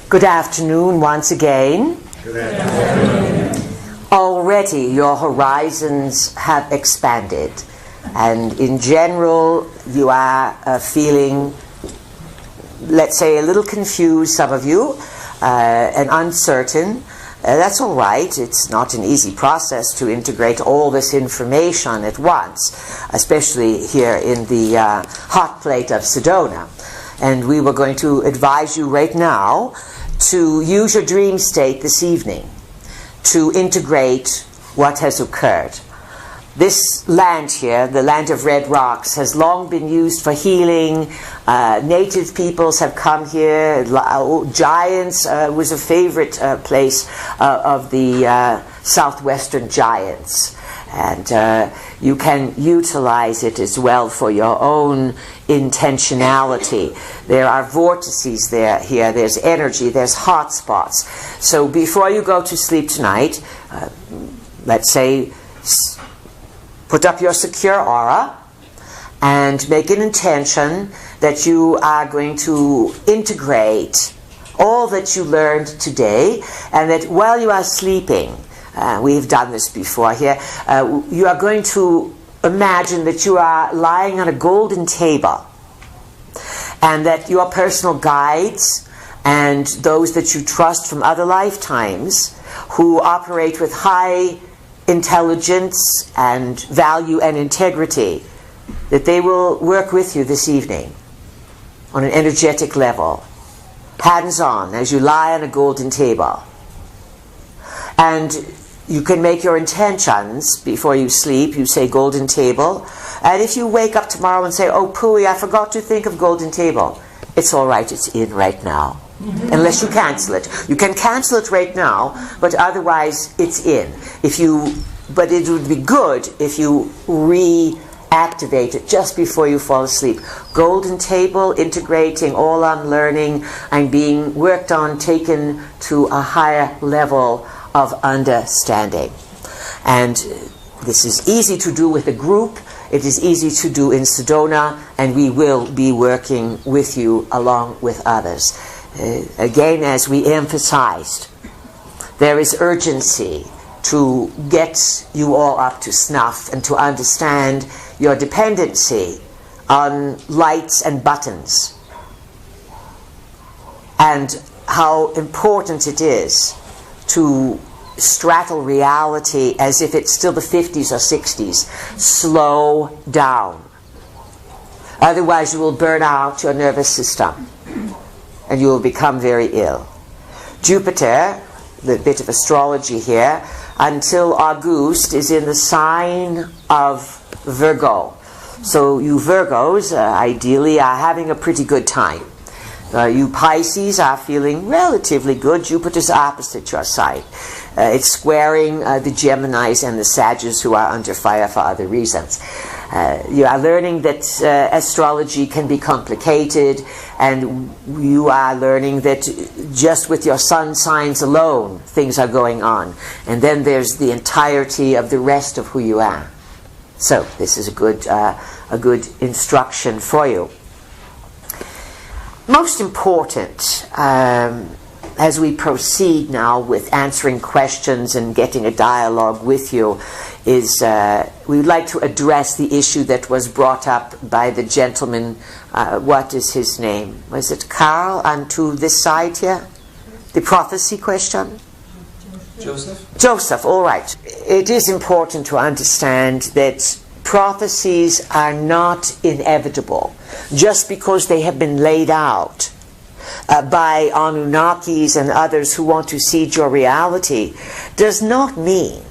Good afternoon once again. Good afternoon. Already your horizons have expanded, and in general you are feeling, let's say, a little confused, some of you, and uncertain. That's all right. It's not an easy process to integrate all this information at once, especially here in the hot plate of Sedona. And we were going to advise you right now to use your dream state this evening to integrate what has occurred. This land here, the land of red rocks, has long been used for healing. Native peoples have come here. Giants was a favorite place of the southwestern giants. And you can utilize it as well for your own intentionality. There are vortices here. There's energy. There's hot spots. So before you go to sleep tonight, let's say, put up your secure aura and make an intention that you are going to integrate all that you learned today, and that while you are sleeping, we've done this before here, you are going to imagine that you are lying on a golden table, and that your personal guides and those that you trust from other lifetimes who operate with high intelligence and value and integrity, that they will work with you this evening on an energetic level, hands-on, as you lie on a golden table. And you can make your intentions before you sleep. You say golden table, and if you wake up tomorrow and say, oh pooey, I forgot to think of golden table, it's all right, it's in right now. Unless you cancel it. You can cancel it right now, but otherwise it's in. But it would be good if you reactivate it just before you fall asleep. Golden table, integrating all I'm learning and being worked on, taken to a higher level of understanding. And this is easy to do with a group. It is easy to do in Sedona, and we will be working with you along with others. Again, as we emphasized, there is urgency to get you all up to snuff and to understand your dependency on lights and buttons, and how important it is to straddle reality as if it's still the 50s or 60s. Slow down. Otherwise you will burn out your nervous system and you will become very ill. Jupiter, the bit of astrology here, until August is in the sign of Virgo. So you Virgos ideally are having a pretty good time. You Pisces are feeling relatively good. Jupiter's opposite your side. It's squaring the Geminis and the Sagittarius, who are under fire for other reasons. You are learning that astrology can be complicated, and you are learning that just with your sun signs alone things are going on, and then there's the entirety of the rest of who you are. So this is a good instruction for you. Most important, as we proceed now with answering questions and getting a dialogue with you, is we would like to address the issue that was brought up by the gentleman. What is his name? Was it Carl onto this side here? The prophecy question? Joseph, all right. It is important to understand that prophecies are not inevitable just because they have been laid out by Anunnakis and others who want to seed your reality, does not mean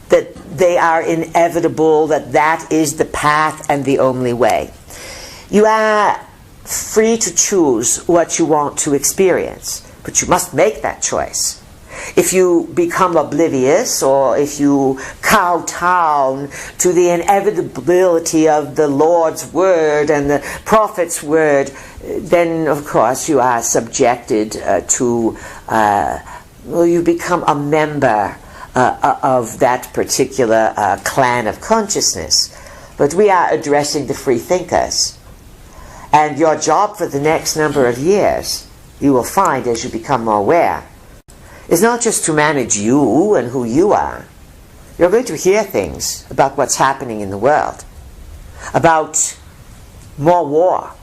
that they are inevitable, that is the path and the only way. You are free to choose what you want to experience, but you must make that choice. If you become oblivious, or if you kowtow to the inevitability of the Lord's word and the prophet's word, then of course you are subjected to, you become a member of that particular clan of consciousness. But we are addressing the free thinkers. And your job for the next number of years you will find as you become more aware, is not just to manage you and who you are. You're going to hear things about what's happening in the world, about more war,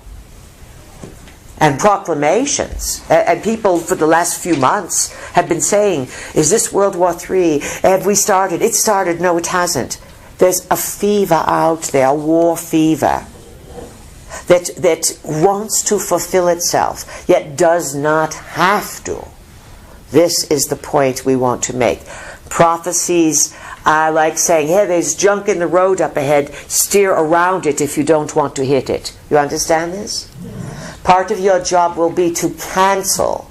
and proclamations. And people for the last few months have been saying, is this World War III? Have we started? It started. No, it hasn't. There's a fever out there, a war fever, that wants to fulfill itself, yet does not have to. This is the point we want to make. Prophecies are like saying, hey, there's junk in the road up ahead, steer around it if you don't want to hit it. You understand this? Part of your job will be to cancel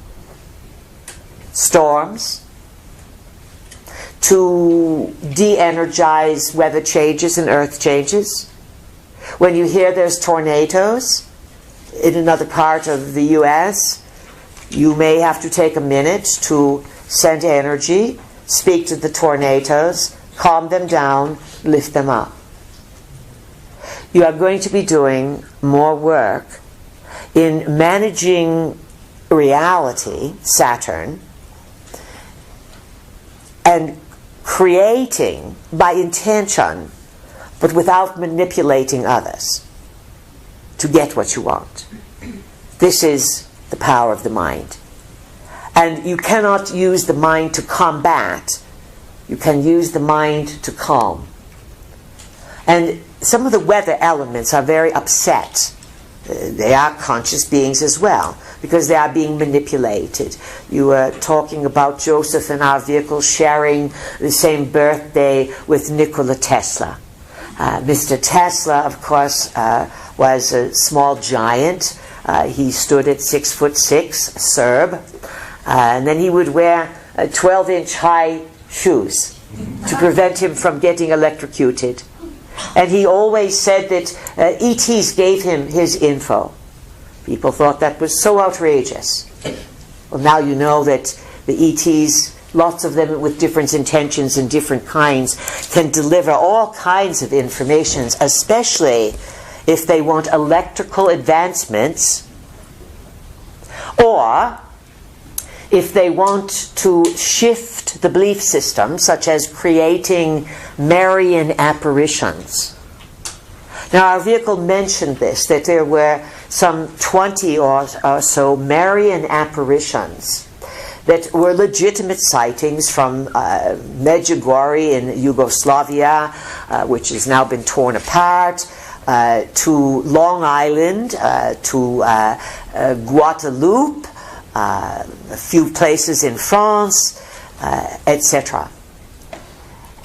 storms, to de-energize weather changes and earth changes. When you hear there's tornadoes in another part of the U.S., you may have to take a minute to send energy, speak to the tornadoes, calm them down, lift them up. You are going to be doing more work in managing reality, Saturn, and creating by intention, but without manipulating others to get what you want. This is the power of the mind. And you cannot use the mind to combat. You can use the mind to calm. And some of the weather elements are very upset. They are conscious beings as well, because they are being manipulated. You were talking about Joseph in our vehicle sharing the same birthday with Nikola Tesla. Mr. Tesla, of course, was a small giant. He stood at 6'6", Serb. And then he would wear 12-inch high shoes to prevent him from getting electrocuted. And he always said that ETs gave him his info. People thought that was so outrageous. Well, now you know that the ETs, lots of them with different intentions and different kinds, can deliver all kinds of information, especially if they want electrical advancements, or if they want to shift the belief system, such as creating Marian apparitions. Now, our vehicle mentioned this, that there were some 20 or so Marian apparitions that were legitimate sightings from Medjugorje in Yugoslavia, which has now been torn apart, to Long Island, to Guadeloupe, a few places in France, etc.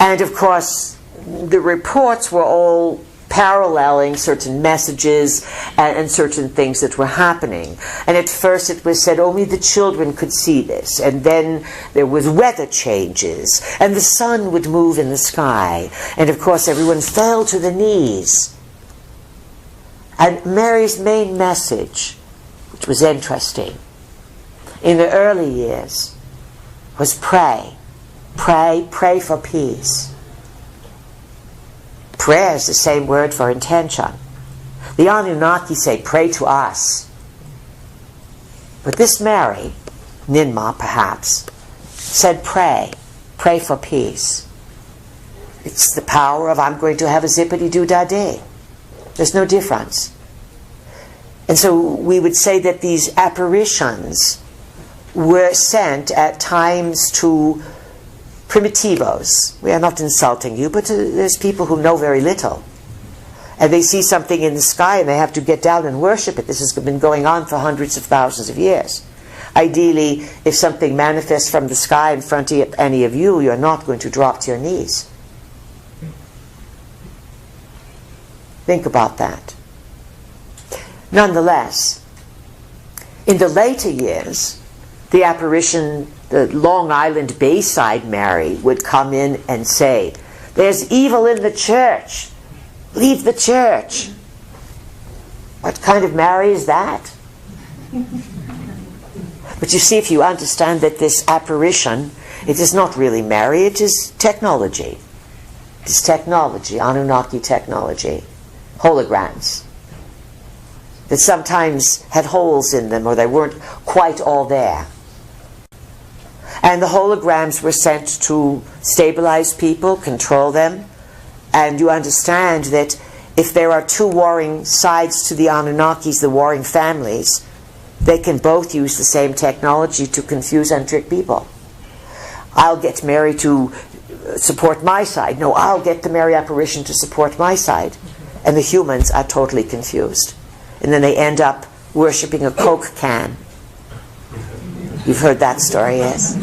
And of course, the reports were all paralleling certain messages and certain things that were happening. And at first it was said only the children could see this. And then there was weather changes, and the sun would move in the sky. And of course everyone fell to the knees. And Mary's main message, which was interesting, in the early years, was pray. Pray, pray for peace. Prayer is the same word for intention. The Anunnaki say, pray to us. But this Mary, Ninmah perhaps, said pray. Pray for peace. It's the power of I'm going to have a zippity-doo-dah-day. There's no difference. And so we would say that these apparitions were sent at times to primitivos. We are not insulting you, but there's people who know very little. And they see something in the sky and they have to get down and worship it. This has been going on for hundreds of thousands of years. Ideally, if something manifests from the sky in front of any of you, you're not going to drop to your knees. Think about that. Nonetheless, in the later years, the apparition, the Long Island Bayside Mary, would come in and say, there's evil in the church. Leave the church. What kind of Mary is that? But you see, if you understand that this apparition, it is not really Mary, it is technology. It is technology, Anunnaki technology, holograms. that sometimes had holes in them or they weren't quite all there. And the holograms were sent to stabilize people, control them, and you understand that if there are two warring sides to the Anunnakis, the warring families, they can both use the same technology to confuse and trick people. I'll get Mary to support my side. No, I'll get the Mary apparition to support my side. And the humans are totally confused. And then they end up worshipping a Coke can. You've heard that story, yes?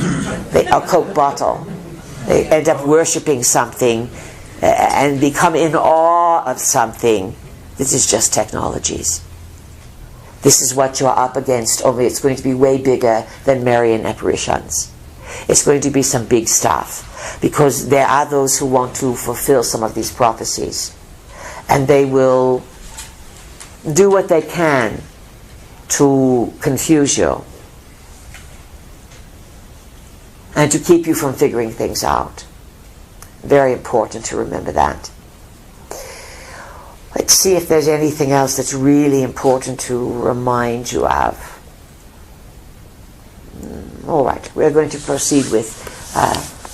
A Coke bottle. They end up worshipping something and become in awe of something. This is just technologies. This is what you're up against, only it's going to be way bigger than Marian apparitions. It's going to be some big stuff, because there are those who want to fulfill some of these prophecies, and they will do what they can to confuse you and to keep you from figuring things out. Very important to remember that. Let's see if there's anything else that's really important to remind you of. All right, we're going to proceed with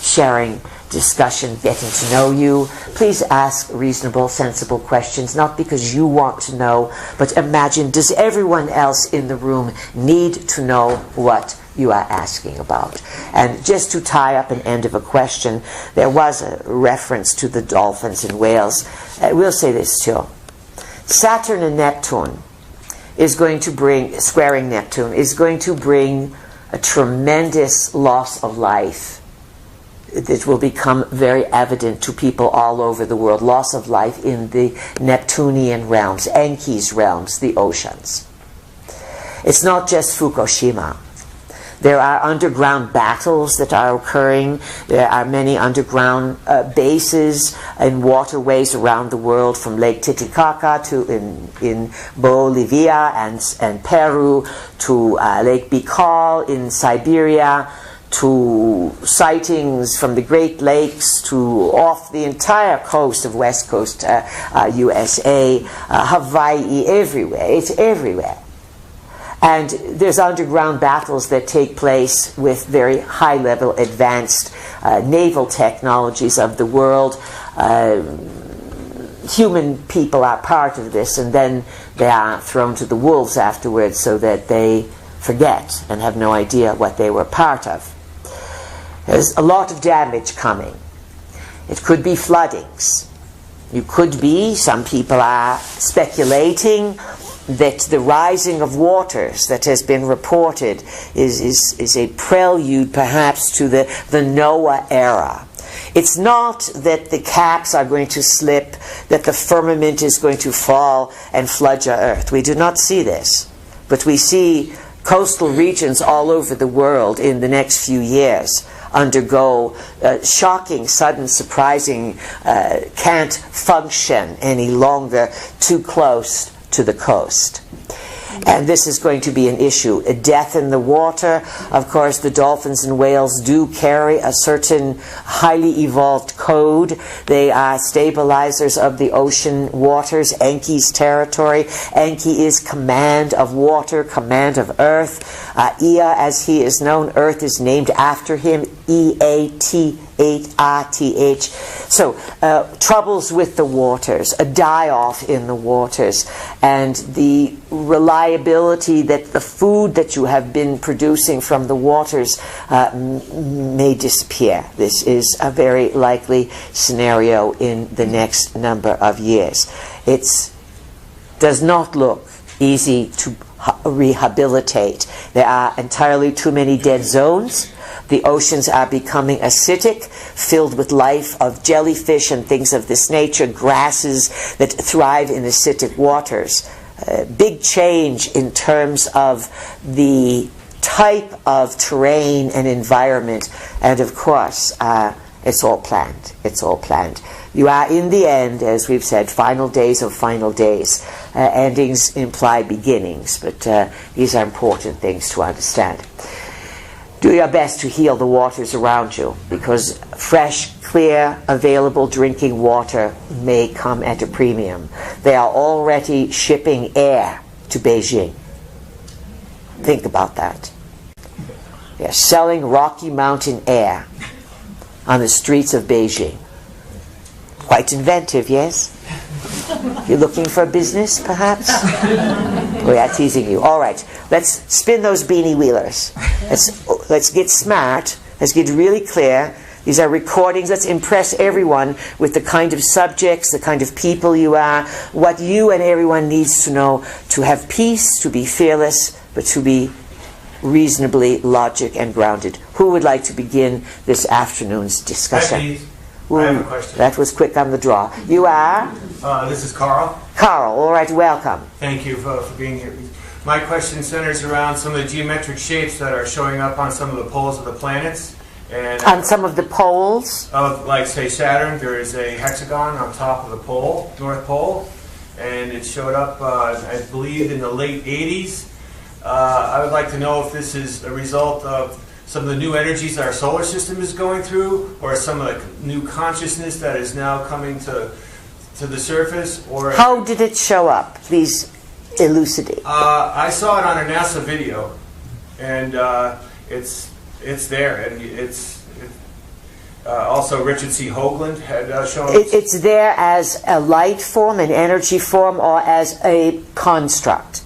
sharing, discussion, getting to know you. Please ask reasonable, sensible questions, not because you want to know, but imagine, does everyone else in the room need to know what you are asking about? And just to tie up an end of a question, there was a reference to the dolphins and whales. We'll say this too. Saturn and Neptune is going to bring, squaring Neptune, is going to bring a tremendous loss of life. It will become very evident to people all over the world. Loss of life in the Neptunian realms, Enki's realms, the oceans. It's not just Fukushima. There are underground battles that are occurring. There are many underground bases and waterways around the world, from Lake Titicaca to in Bolivia and Peru, to Lake Baikal in Siberia, to sightings from the Great Lakes to off the entire coast of West Coast USA, Hawaii, everywhere. It's everywhere. And there's underground battles that take place with very high-level advanced naval technologies of the world. Human people are part of this, and then they are thrown to the wolves afterwards so that they forget and have no idea what they were part of. There's a lot of damage coming. It could be floodings. You could be, some people are speculating, that the rising of waters that has been reported is a prelude perhaps to the Noah era. It's not that the caps are going to slip, that the firmament is going to fall and flood your earth. We do not see this. But we see coastal regions all over the world in the next few years undergo shocking, sudden, surprising, can't function any longer, too close to the coast. And this is going to be an issue. A death in the water. Of course, the dolphins and whales do carry a certain highly evolved code. They are stabilizers of the ocean waters, Enki's territory. Enki is command of water, command of earth. Ea, as he is known, earth is named after him, E-A-T-H-A-T-H. So, troubles with the waters, a die-off in the waters, and the reliability that the food that you have been producing from the waters may disappear. This is a very likely scenario in the next number of years. It does not look easy to rehabilitate. There are entirely too many dead zones. The oceans are becoming acidic, filled with life of jellyfish and things of this nature, grasses that thrive in acidic waters. Big change in terms of the type of terrain and environment, and of course, it's all planned. It's all planned. You are, in the end, as we've said, final days of final days. Endings imply beginnings, but these are important things to understand. Do your best to heal the waters around you, because fresh, clear, available drinking water may come at a premium. They are already shipping air to Beijing. Think about that. They're selling Rocky Mountain air on the streets of Beijing. Quite inventive, yes? You're looking for a business, perhaps? We are teasing you. All right, let's spin those beanie wheelers. Let's get smart. Let's get really clear. These are recordings. Let's impress everyone with the kind of subjects, the kind of people you are, what you and everyone needs to know to have peace, to be fearless, but to be reasonably logic and grounded. Who would like to begin this afternoon's discussion? I have a question. That was quick on the draw. You are? This is Carl. Carl, all right, welcome. Thank you for being here. My question centers around some of the geometric shapes that are showing up on some of the poles of the planets. And On some of the poles? like, say, Saturn, there is a hexagon on top of the pole, North Pole, and it showed up, I believe, in the late 80s. I would like to know if this is a result of some of the new energies our solar system is going through, or some of the new consciousness that is now coming to the surface, or... How did it show up? Please elucidate. I saw it on a NASA video, and it's there, and it's also Richard C. Hoagland had shown it. It's there as a light form, an energy form, or as a construct?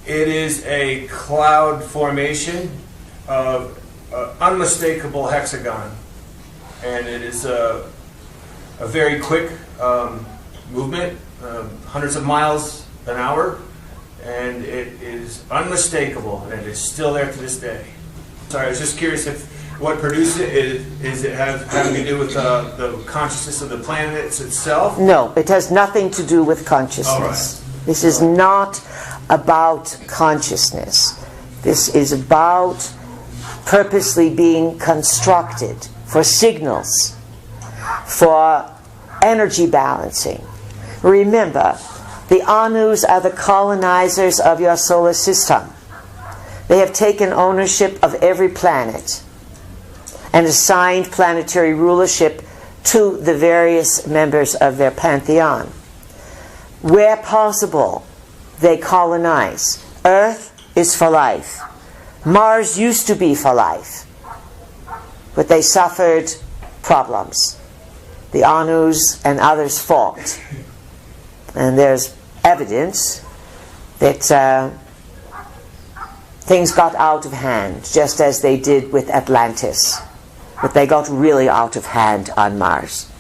It is a cloud formation of unmistakable hexagon, and it is a very quick movement, hundreds of miles an hour, and it is unmistakable, and it is still there to this day. Sorry, I was just curious if what produced it is it having to do with the consciousness of the planets itself? No, it has nothing to do with consciousness. All right. This is not about consciousness. This is about purposely being constructed for signals, for energy balancing. Remember, the Anus are the colonizers of your solar system. They have taken ownership of every planet and assigned planetary rulership to the various members of their pantheon. Where possible, they colonize. Earth is for life. Mars used to be for life, but they suffered problems. The Anus and others fought. And there's evidence that things got out of hand, just as they did with Atlantis. But they got really out of hand on Mars.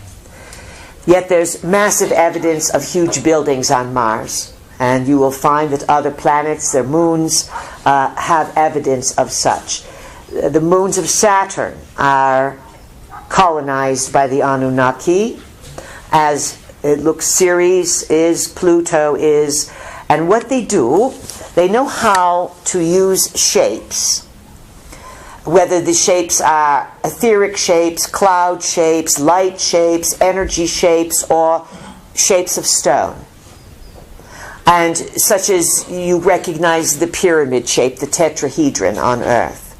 Yet there's massive evidence of huge buildings on Mars. And you will find that other planets, their moons, have evidence of such. The moons of Saturn are colonized by the Anunnaki, as it looks Ceres is, Pluto is. And what they do, they know how to use shapes. Whether the shapes are etheric shapes, cloud shapes, light shapes, energy shapes, or shapes of stone. And such as you recognize the pyramid shape, the tetrahedron on Earth.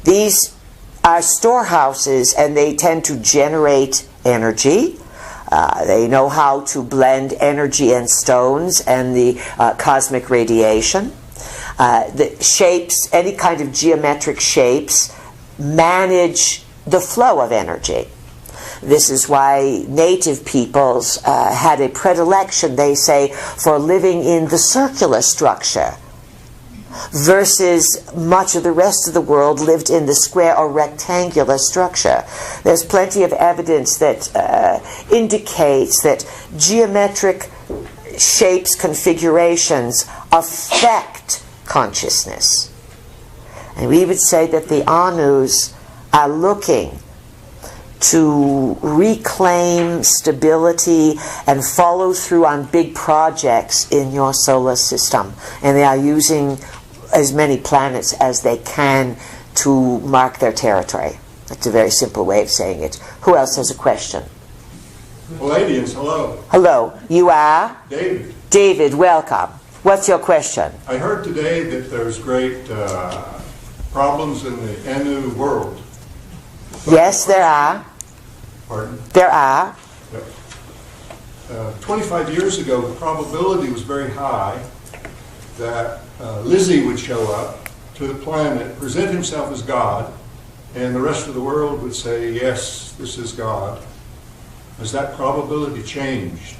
These are storehouses, and they tend to generate energy. They know how to blend energy and stones and the cosmic radiation. The shapes, any kind of geometric shapes, manage the flow of energy. This is why native peoples had a predilection, they say, for living in the circular structure, versus much of the rest of the world lived in the square or rectangular structure. There's plenty of evidence that indicates that geometric shapes, configurations affect consciousness. And we would say that the Anus are looking to reclaim stability and follow through on big projects in your solar system. And they are using as many planets as they can to mark their territory. That's a very simple way of saying it. Who else has a question? Pleiadians, hello. Hello. You are? David. David, welcome. What's your question? I heard today that there's great problems in the Anu world. Yes, there are. Pardon? There are. 25 years ago, the probability was very high that Lizzie would show up to the planet, present himself as God, and the rest of the world would say, yes, this is God. Has that probability changed?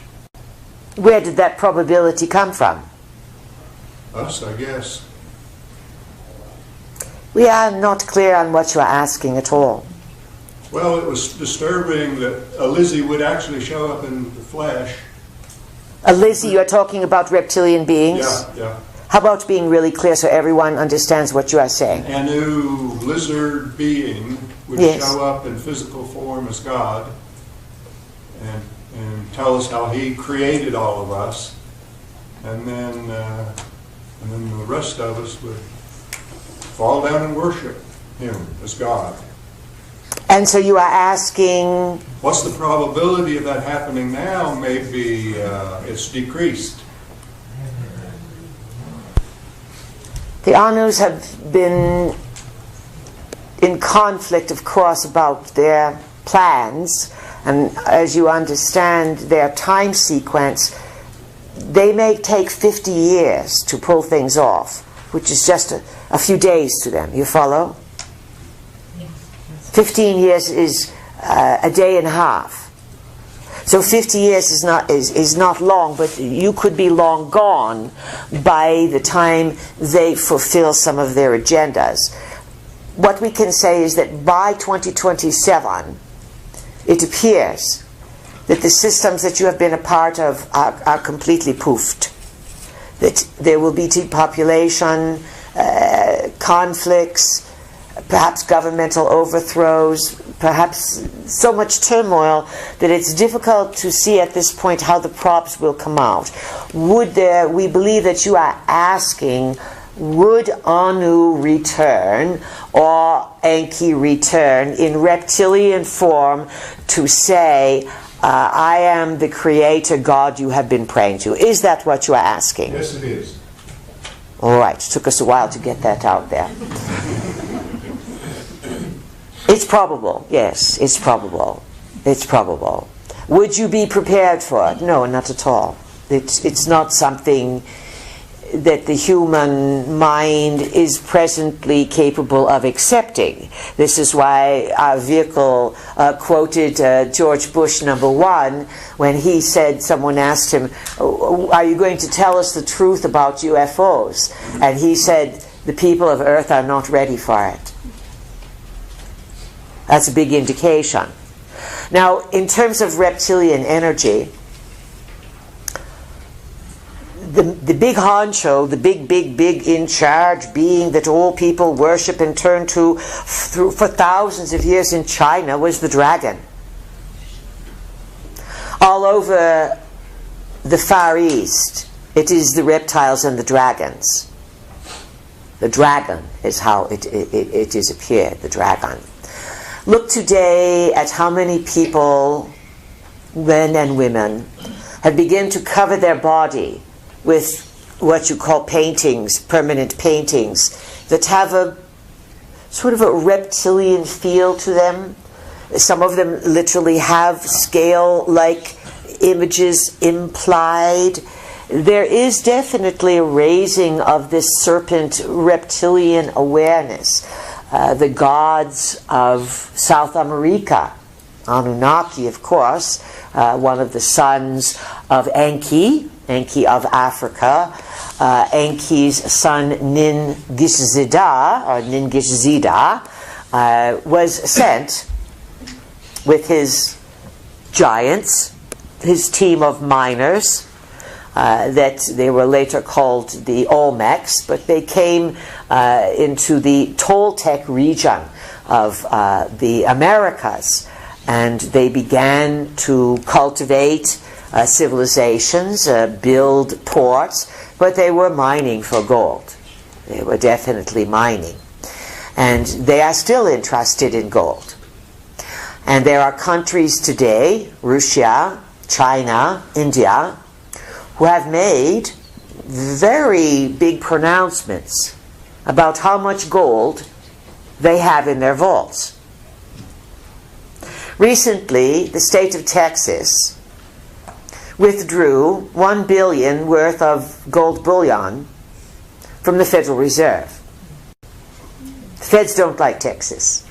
Where did that probability come from? Us, I guess. We are not clear on what you are asking at all. Well, it was disturbing that a Lizzie would actually show up in the flesh. A Lizzie, you're talking about reptilian beings? Yeah. How about being really clear so everyone understands what you are saying? A new lizard being would show up in physical form as God and tell us how he created all of us. And then the rest of us would fall down and worship him as God. And so you are asking... What's the probability of that happening now? Maybe it's decreased. The Anus have been in conflict, of course, about their plans. And as you understand their time sequence, they may take 50 years to pull things off, which is just a few days to them. You follow? 15 years is a day and a half. So 50 years is not long, but you could be long gone by the time they fulfill some of their agendas. What we can say is that by 2027, it appears that the systems that you have been a part of are completely poofed. That there will be depopulation, conflicts, perhaps governmental overthrows, perhaps so much turmoil that it's difficult to see at this point how the props will come out. We believe that you are asking, would Anu return or Enki return in reptilian form to say, I am the creator God you have been praying to? Is that what you are asking? Yes, it is. All right, took us a while to get that out there. It's probable, yes, it's probable. It's probable. Would you be prepared for it? No, not at all. It's not something that the human mind is presently capable of accepting. This is why our vehicle quoted George Bush #1 when he said, someone asked him, are you going to tell us the truth about UFOs? And he said, the people of Earth are not ready for it. That's a big indication. Now, in terms of reptilian energy, the big honcho, the big in charge being that all people worship and turn to for thousands of years in China was the dragon. All over the Far East, it is the reptiles and the dragons. The dragon is how it is appeared, the dragon. Look today at how many people, men and women, have begun to cover their body with what you call paintings, permanent paintings, that have a sort of a reptilian feel to them. Some of them literally have scale-like images implied. There is definitely a raising of this serpent reptilian awareness. The gods of South America, Anunnaki, of course, one of the sons of Enki of Africa, Enki's son Ningishzida, was sent with his giants, his team of miners, that they were later called the Olmecs, but they came into the Toltec region of the Americas, and they began to cultivate civilizations, build ports, but they were mining for gold. They were definitely mining. And they are still interested in gold. And there are countries today, Russia, China, India, who have made very big pronouncements about how much gold they have in their vaults. Recently, the state of Texas withdrew $1 billion worth of gold bullion from the Federal Reserve. The Feds don't like Texas.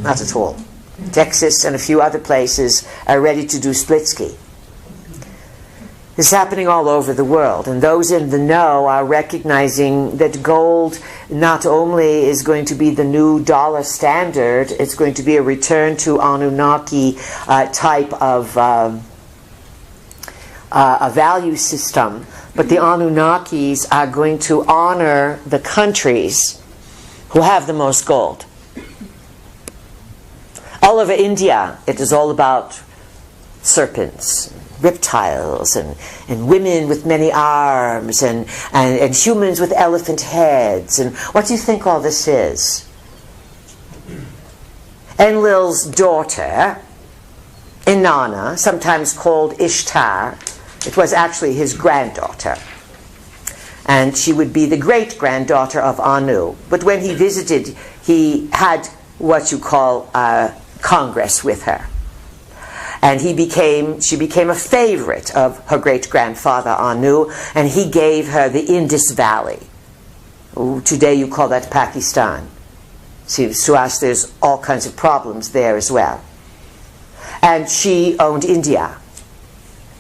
Not at all. Texas and a few other places are ready to do splitsky. This is happening all over the world, and those in the know are recognizing that gold not only is going to be the new dollar standard, it's going to be a return to Anunnaki type of a value system, but the Anunnakis are going to honor the countries who have the most gold. All over India, it is all about serpents, reptiles, and women with many arms, and humans with elephant heads. And what do you think all this is? Enlil's daughter, Inanna, sometimes called Ishtar, it was actually his granddaughter. And she would be the great-granddaughter of Anu. But when he visited, he had what you call Congress with her. And she became a favorite of her great-grandfather Anu, and he gave her the Indus Valley. Today you call that Pakistan. Seems to us there's all kinds of problems there as well. And she owned India.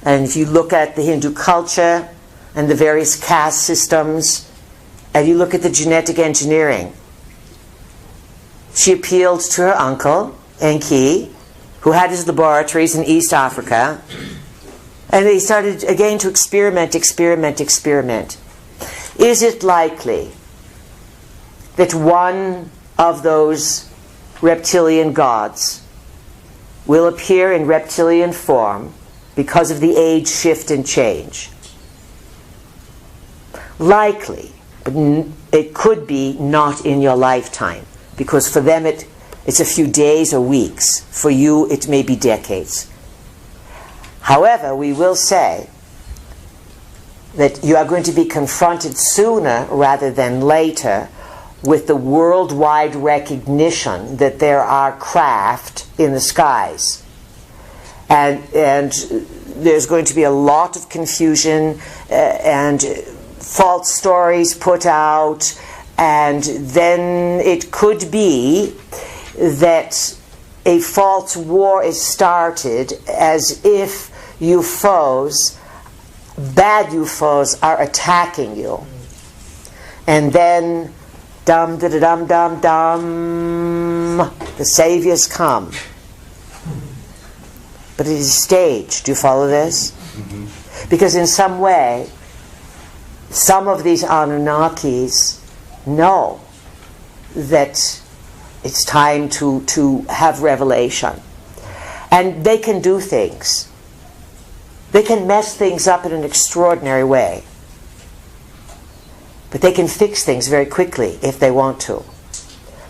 And if you look at the Hindu culture and the various caste systems, and you look at the genetic engineering, she appealed to her uncle, Enki, who had his laboratories in East Africa, and they started again to experiment. Is it likely that one of those reptilian gods will appear in reptilian form because of the age shift and change? Likely, but it could be not in your lifetime, because for them it's a few days or weeks. For you, it may be decades. However, we will say that you are going to be confronted sooner rather than later with the worldwide recognition that there are craft in the skies. And there's going to be a lot of confusion and false stories put out, and then it could be that a false war is started as if UFOs, bad UFOs, are attacking you. And then, the saviors come. But it is staged. Do you follow this? Mm-hmm. Because in some way, some of these Anunnakis know that it's time to have revelation. And they can do things. They can mess things up in an extraordinary way. But they can fix things very quickly if they want to.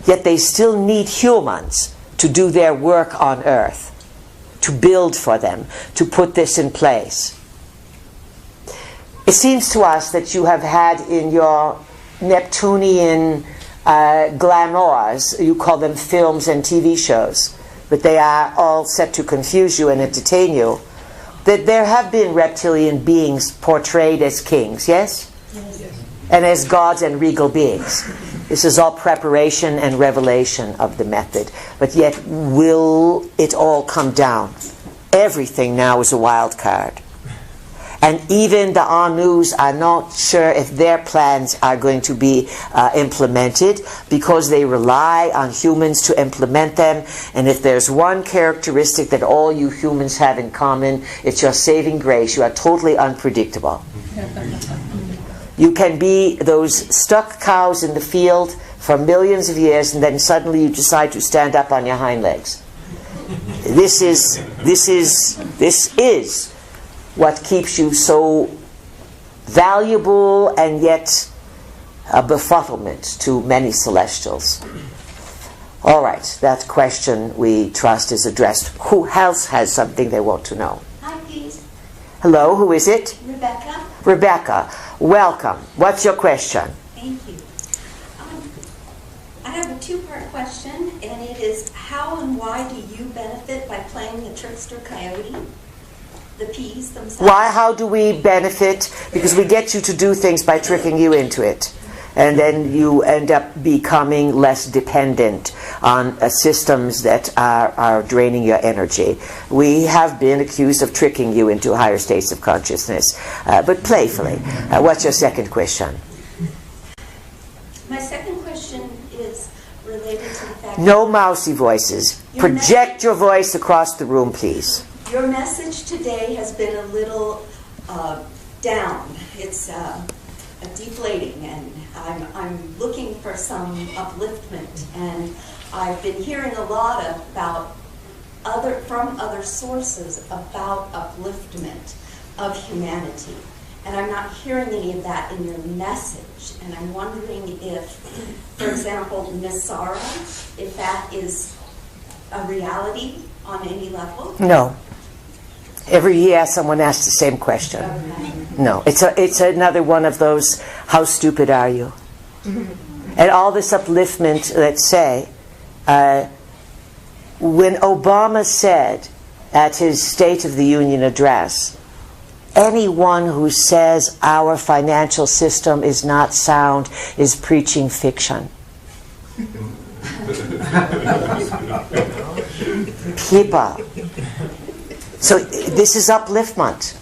Yet they still need humans to do their work on Earth, to build for them, to put this in place. It seems to us that you have had in your Neptunian glamours, you call them films and TV shows, but they are all set to confuse you and entertain you, that there have been reptilian beings portrayed as kings, yes? Yes. And as gods and regal beings. This is all preparation and revelation of the method. But yet, will it all come down? Everything now is a wild card. And even the Anus are not sure if their plans are going to be implemented, because they rely on humans to implement them. And if there's one characteristic that all you humans have in common, it's your saving grace. You are totally unpredictable. You can be those stuck cows in the field for millions of years, and then suddenly you decide to stand up on your hind legs. This is what keeps you so valuable and yet a befuddlement to many celestials. All right, that question we trust is addressed. Who else has something they want to know? Hi, please. Hello, who is it? Rebecca. Rebecca, welcome. What's your question? Thank you. I have a two-part question, and it is, how and why do you benefit by playing the trickster coyote? The peas themselves. Why? How do we benefit? Because we get you to do things by tricking you into it. And then you end up becoming less dependent on systems that are draining your energy. We have been accused of tricking you into higher states of consciousness, but playfully. What's your second question? My second question is related to the fact No mousy voices. Project your voice across the room, please. your message today has been a little down. It's deflating, and I'm looking for some upliftment. And I've been hearing a lot about from other sources about upliftment of humanity. And I'm not hearing any of that in your message. And I'm wondering if, for example, Nisara, if that is a reality on any level. No. Every year someone asks the same question. Okay. No. It's another one of those, how stupid are you? And all this upliftment, let's say, when Obama said at his State of the Union address, anyone who says our financial system is not sound is preaching fiction. People. So this is upliftment.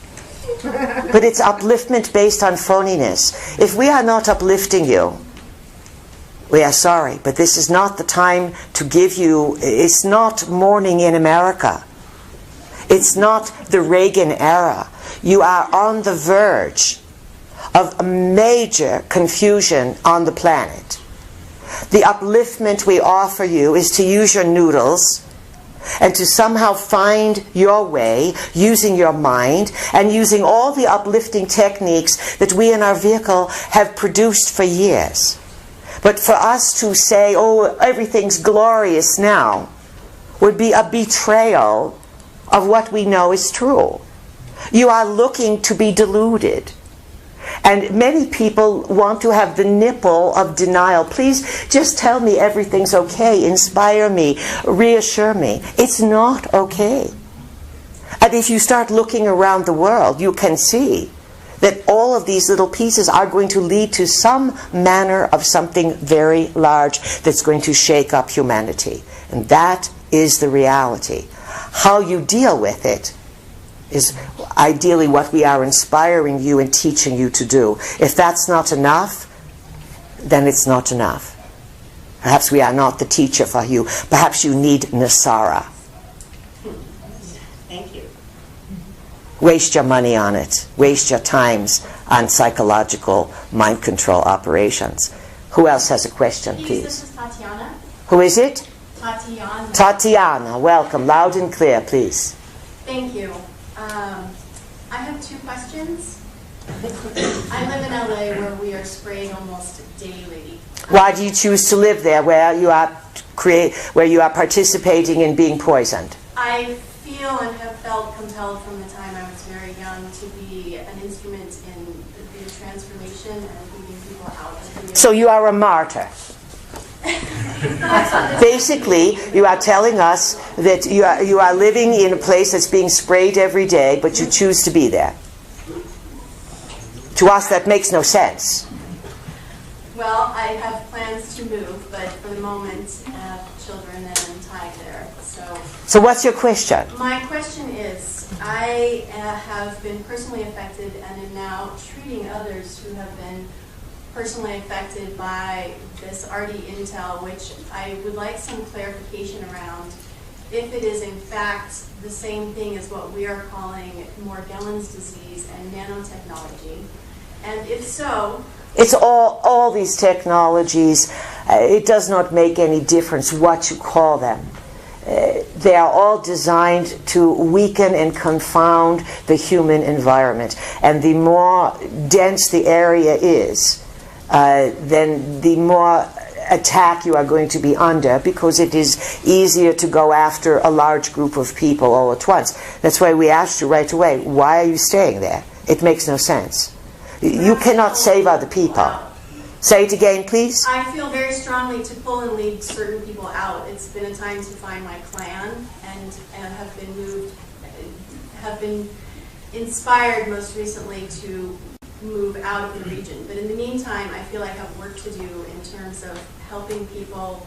But it's upliftment based on phoniness. If we are not uplifting you, we are sorry, but this is not the time to give you, it's not morning in America. It's not the Reagan era. You are on the verge of a major confusion on the planet. The upliftment we offer you is to use your noodles and to somehow find your way using your mind and using all the uplifting techniques that we in our vehicle have produced for years. But for us to say, oh, everything's glorious now, would be a betrayal of what we know is true. You are looking to be deluded. And many people want to have the nipple of denial. Please just tell me everything's okay, inspire me, reassure me. It's not okay. And if you start looking around the world, you can see that all of these little pieces are going to lead to some manner of something very large that's going to shake up humanity. And that is the reality. How you deal with it is ideally what we are inspiring you and teaching you to do. If that's not enough, then it's not enough. Perhaps we are not the teacher for you. Perhaps you need Nisara. Thank you. Waste your money on it. Waste your times on psychological mind control operations. Who else has a question, please? This is Tatiana. Who is it? Tatiana. Tatiana, welcome. Loud and clear, please. Thank you. I have two questions. I live in LA where we are sprayed almost daily. Why do you choose to live there where you are participating in being poisoned? I feel and have felt compelled from the time I was very young to be an instrument in the transformation and leading people out of the. So you are a martyr. Basically, you are telling us that you are living in a place that's being sprayed every day, but you choose to be there. To us, that makes no sense. Well, I have plans to move, but for the moment, I have children and I'm tied there. So what's your question? My question is, I have been personally affected and am now treating others who have been personally affected by this RD intel, which I would like some clarification around if it is in fact the same thing as what we are calling Morgellons disease and nanotechnology. And if so, it's all these technologies. It does not make any difference what you call them. They are all designed to weaken and confound the human environment. And the more dense the area is, then the more attack you are going to be under, because it is easier to go after a large group of people all at once. That's why we asked you right away, why are you staying there? It makes no sense. You cannot save other people. Say it again, please. I feel very strongly to pull and lead certain people out. It's been a time to find my clan and have been inspired most recently to move out of the region. But in the meantime, I feel I have work to do in terms of helping people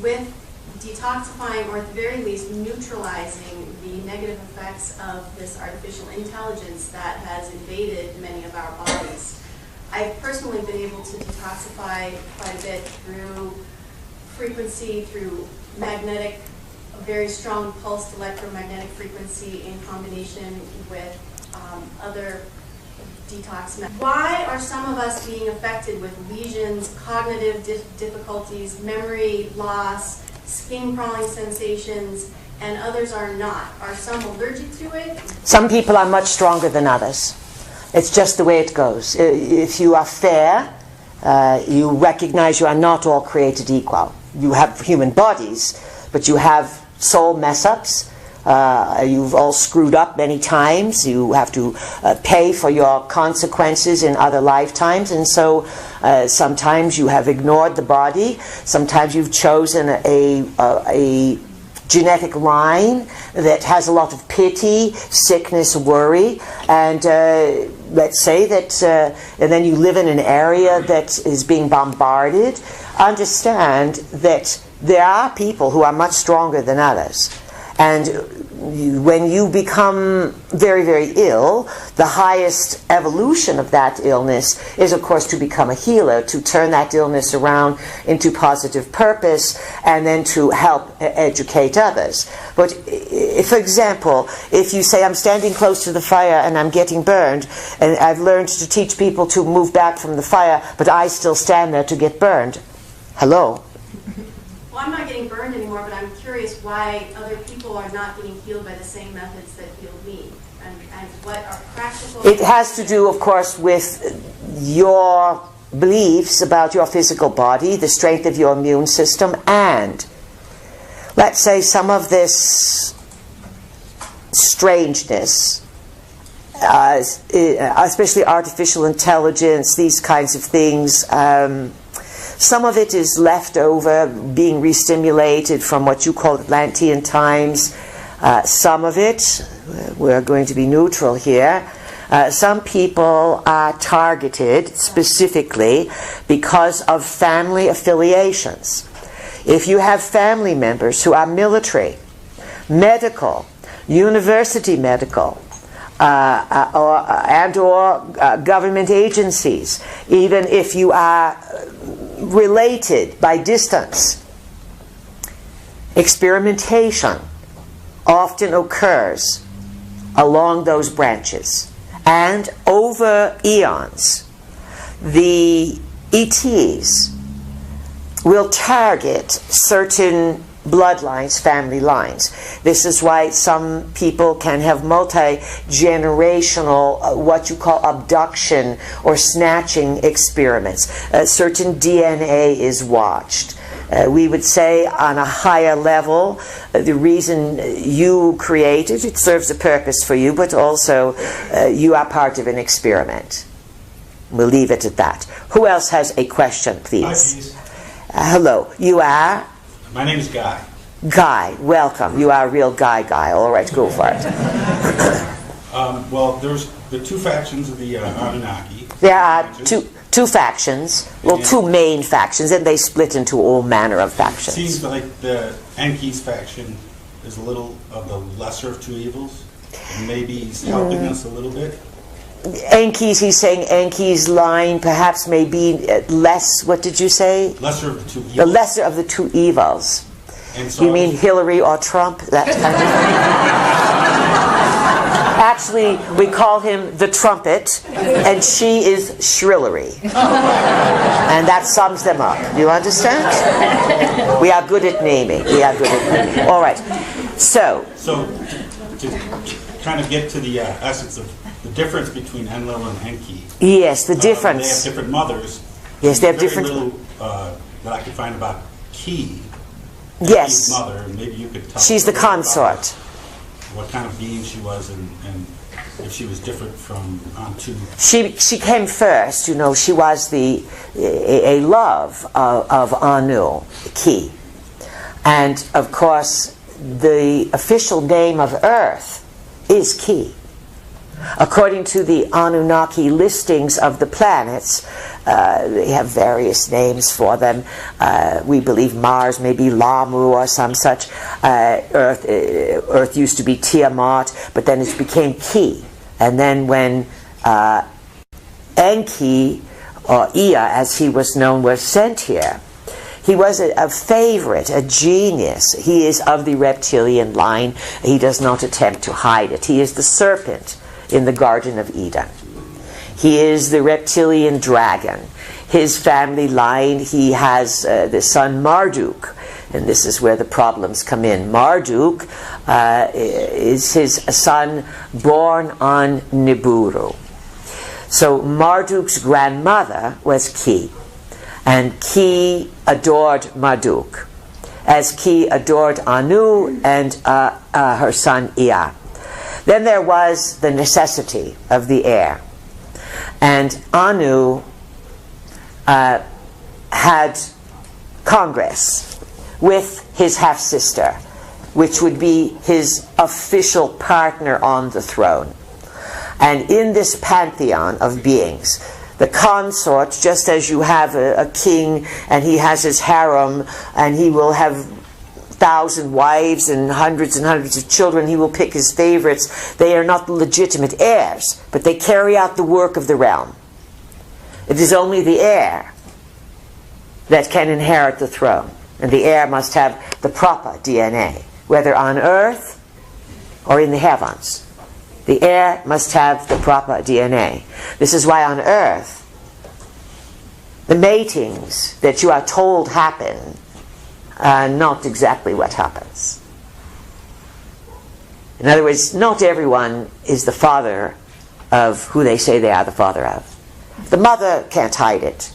with detoxifying, or at the very least neutralizing the negative effects of this artificial intelligence that has invaded many of our bodies. I've personally been able to detoxify quite a bit through frequency, through magnetic, a very strong pulsed electromagnetic frequency in combination with other detox methods. Why are some of us being affected with lesions, cognitive difficulties, memory loss, skin crawling sensations, and others are not? Are some allergic to it? Some people are much stronger than others. It's just the way it goes. If you are fair, you recognize you are not all created equal. You have human bodies, but you have soul mess-ups. You've all screwed up many times. You have to pay for your consequences in other lifetimes. And so sometimes you have ignored the body. Sometimes you've chosen a genetic line that has a lot of pity, sickness, worry. And let's say that, and then you live in an area that is being bombarded. Understand that there are people who are much stronger than others. And when you become very, very ill, the highest evolution of that illness is, of course, to become a healer, to turn that illness around into positive purpose, and then to help educate others. But, for example, if you say, I'm standing close to the fire and I'm getting burned, and I've learned to teach people to move back from the fire, but I still stand there to get burned. Hello? Well, I'm not getting burned anymore, but I'm curious why other people are not being healed by the same methods that healed me, and what are practical... It has to do, of course, with your beliefs about your physical body, the strength of your immune system, and let's say some of this strangeness, especially artificial intelligence, these kinds of things, some of it is left over, being re-stimulated from what you call Atlantean times. Some of it, we're going to be neutral here, some people are targeted specifically because of family affiliations. If you have family members who are military, medical, university medical, or government agencies, even if you are related by distance, experimentation often occurs along those branches. And over eons, the ETs will target certain bloodlines, family lines. This is why some people can have multi-generational, what you call abduction or snatching experiments. Certain DNA is watched. We would say on a higher level, the reason you created, it serves a purpose for you, but also you are part of an experiment. We'll leave it at that. Who else has a question, please? Hi, please. Hello. You are? My name is Guy. Guy, welcome. You are a real guy. All right, go for it. Well, there's the two factions of the Anunnaki. There are two factions, well, two main factions, and they split into all manner of factions. It seems like the Enki's faction is a little of the lesser of two evils. Maybe he's helping us a little bit. Enki's, he's saying Enki's line perhaps may be less, what did you say? Lesser of the two evils. The lesser of the two evils. And so You mean Hillary or Trump? That kind of Actually, we call him the trumpet, and she is Shrillery. And that sums them up. You understand? We are good at naming. All right. So to kind of get to the essence of the difference between Enlil and Enki. yes, the They difference. have different mothers. Yes, they have Very different. little that I could find about Ki. Yes. Enki's mother, and maybe you could tell. She's us a the little bit about consort. what kind of being she was, and if she was different from Antu. She came first. You know, she was a love of Anu, Ki, and of course the official name of Earth is Ki. According to the Anunnaki listings of the planets, they have various names for them. We believe Mars may be Lamu or some such. Earth used to be Tiamat, but then it became Ki. And then when Enki, or Ea as he was known, was sent here, he was a favorite, a genius. He is of the reptilian line. He does not attempt to hide it. He is the serpent in the Garden of Eden. He is the reptilian dragon. His family line, he has the son Marduk, and this is where the problems come in. Marduk is his son born on Nibiru. So Marduk's grandmother was Ki, and Ki adored Marduk, as Ki adored Anu and her son Ea. Then there was the necessity of the heir, and Anu had congress with his half-sister, which would be his official partner on the throne. And in this pantheon of beings, the consort, just as you have a king and he has his harem and he will have 1,000 wives and hundreds of children, he will pick his favorites. They are not legitimate heirs, but they carry out the work of the realm. It is only the heir that can inherit the throne, and the heir must have the proper DNA, whether on earth or in the heavens. The heir must have the proper DNA. This is why on earth, the matings that you are told happen are not exactly what happens. In other words, not everyone is the father of who they say they are the father of. The mother can't hide it,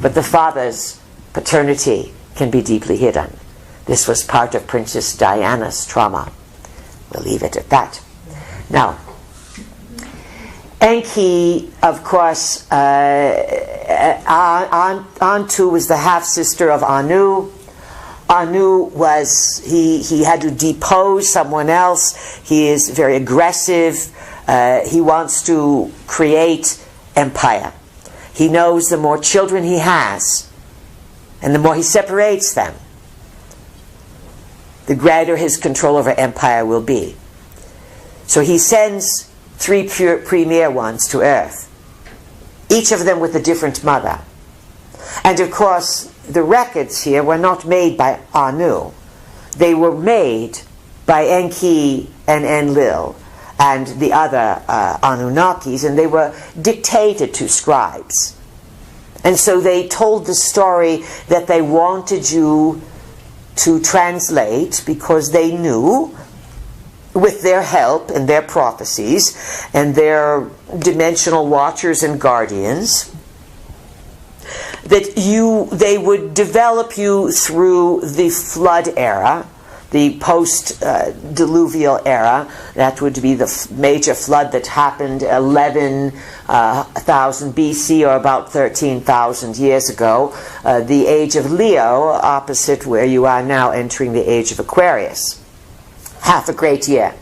but the father's paternity can be deeply hidden. This was part of Princess Diana's trauma. We'll leave it at that. Now, Enki, of course, Antu was the half-sister of Anu. Anu was, he had to depose someone else. He is very aggressive. He wants to create empire. He knows the more children he has, and the more he separates them, the greater his control over empire will be. So he sends 3 premier ones to Earth, each of them with a different mother. And of course, the records here were not made by Anu. They were made by Enki and Enlil and the other Anunnakis, and they were dictated to scribes. And so they told the story that they wanted you to translate because they knew, with their help and their prophecies and their dimensional watchers and guardians, that they would develop you through the flood era, the post-diluvial era. That would be the major flood that happened 11,000 BC, or about 13,000 years ago. The age of Leo, opposite where you are now entering the age of Aquarius. Half a great year.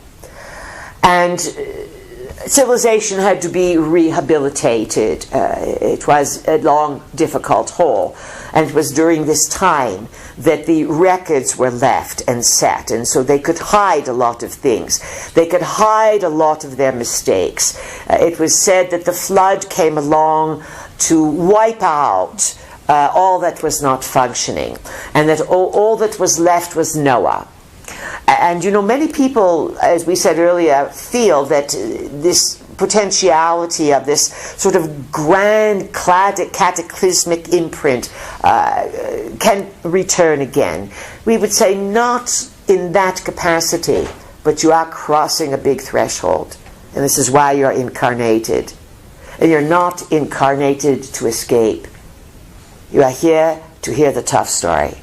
And civilization had to be rehabilitated. It was a long, difficult haul. And it was during this time that the records were left and set. And so they could hide a lot of things. They could hide a lot of their mistakes. It was said that the flood came along to wipe out all that was not functioning. And that all that was left was Noah. And you know, many people, as we said earlier, feel that this potentiality of this sort of grand cataclysmic imprint can return again. We would say not in that capacity, but you are crossing a big threshold. And this is why you're incarnated. And you're not incarnated to escape. You are here to hear the tough story.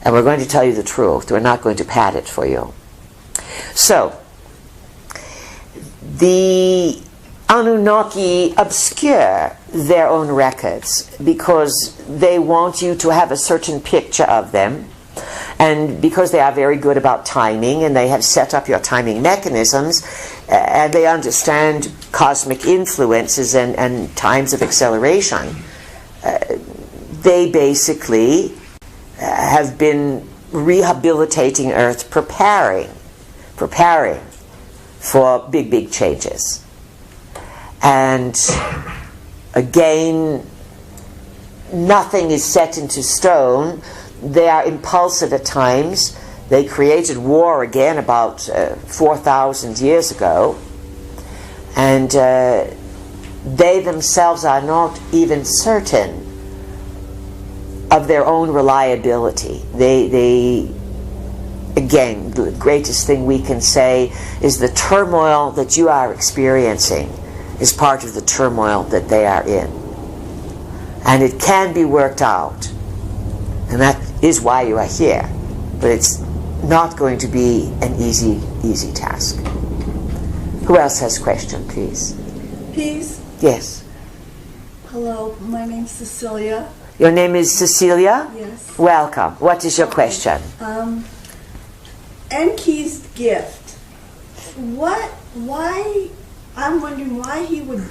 And we're going to tell you the truth. We're not going to pad it for you. So, the Anunnaki obscure their own records because they want you to have a certain picture of them. And because they are very good about timing, and they have set up your timing mechanisms, and they understand cosmic influences and times of acceleration, they basically have been rehabilitating Earth, preparing for big changes. And again, nothing is set into stone. They are impulsive at times. They created war again about 4,000 years ago. And they themselves are not even certain of their own reliability. They again, the greatest thing we can say is the turmoil that you are experiencing is part of the turmoil that they are in. And it can be worked out. And that is why you are here. But it's not going to be an easy task. Who else has a question, please? Peace. Yes. Hello, my name's Cecilia. Your name is Cecilia? Yes. Welcome. What is your question? Enki's gift. Why, I'm wondering why he would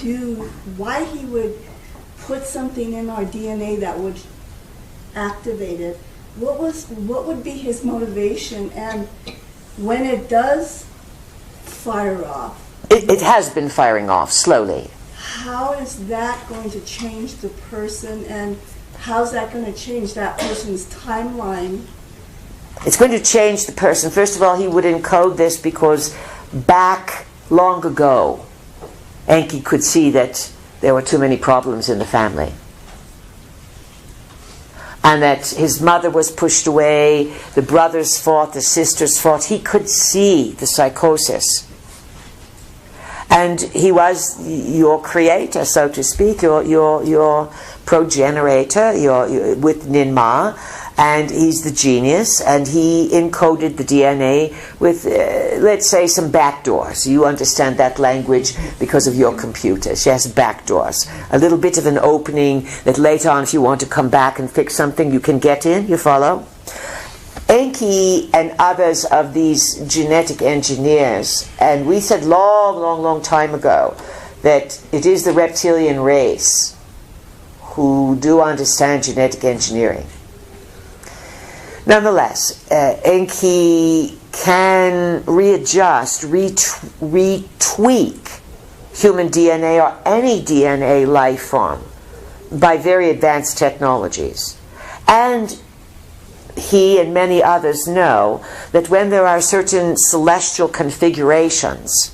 put something in our DNA that would activate it. What would be his motivation? And when it does fire off, It has been firing off slowly. how is that going to change the person, and how's that going to change that person's timeline? It's going to change the person. First of all, he would encode this because back long ago, Enki could see that there were too many problems in the family. And that his mother was pushed away, the brothers fought, the sisters fought. He could see the psychosis. And he was your creator, so to speak, your progenitor, with Ninmah. And he's the genius, and he encoded the DNA with, let's say, some backdoors. You understand that language because of your computers. Yes, backdoors. A little bit of an opening that later on, if you want to come back and fix something, you can get in. You follow? Enki and others of these genetic engineers, and we said long time ago that it is the reptilian race who do understand genetic engineering. Nonetheless, Enki can readjust, retweak human DNA or any DNA life form by very advanced technologies. And he and many others know that when there are certain celestial configurations,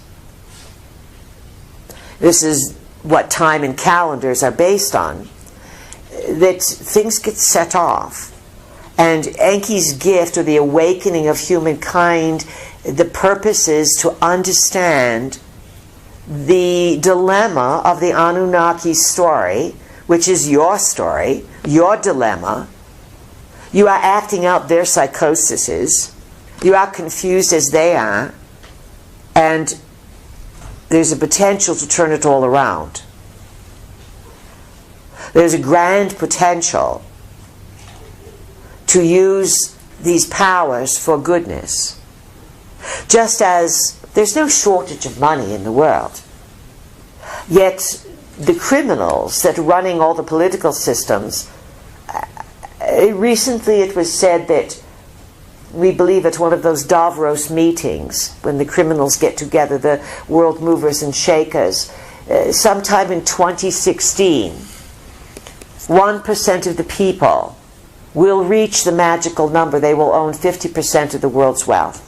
this is what time and calendars are based on, that things get set off. And Enki's gift, or the awakening of humankind, the purpose is to understand the dilemma of the Anunnaki story, which is your story, your dilemma. You are acting out their psychoses. You are confused as they are. And there's a potential to turn it all around. There's a grand potential to use these powers for goodness. Just as there's no shortage of money in the world. Yet the criminals that are running all the political systems, recently it was said that we believe at one of those Davros meetings, when the criminals get together, the world movers and shakers, sometime in 2016, 1% of the people will reach the magical number. They will own 50% of the world's wealth.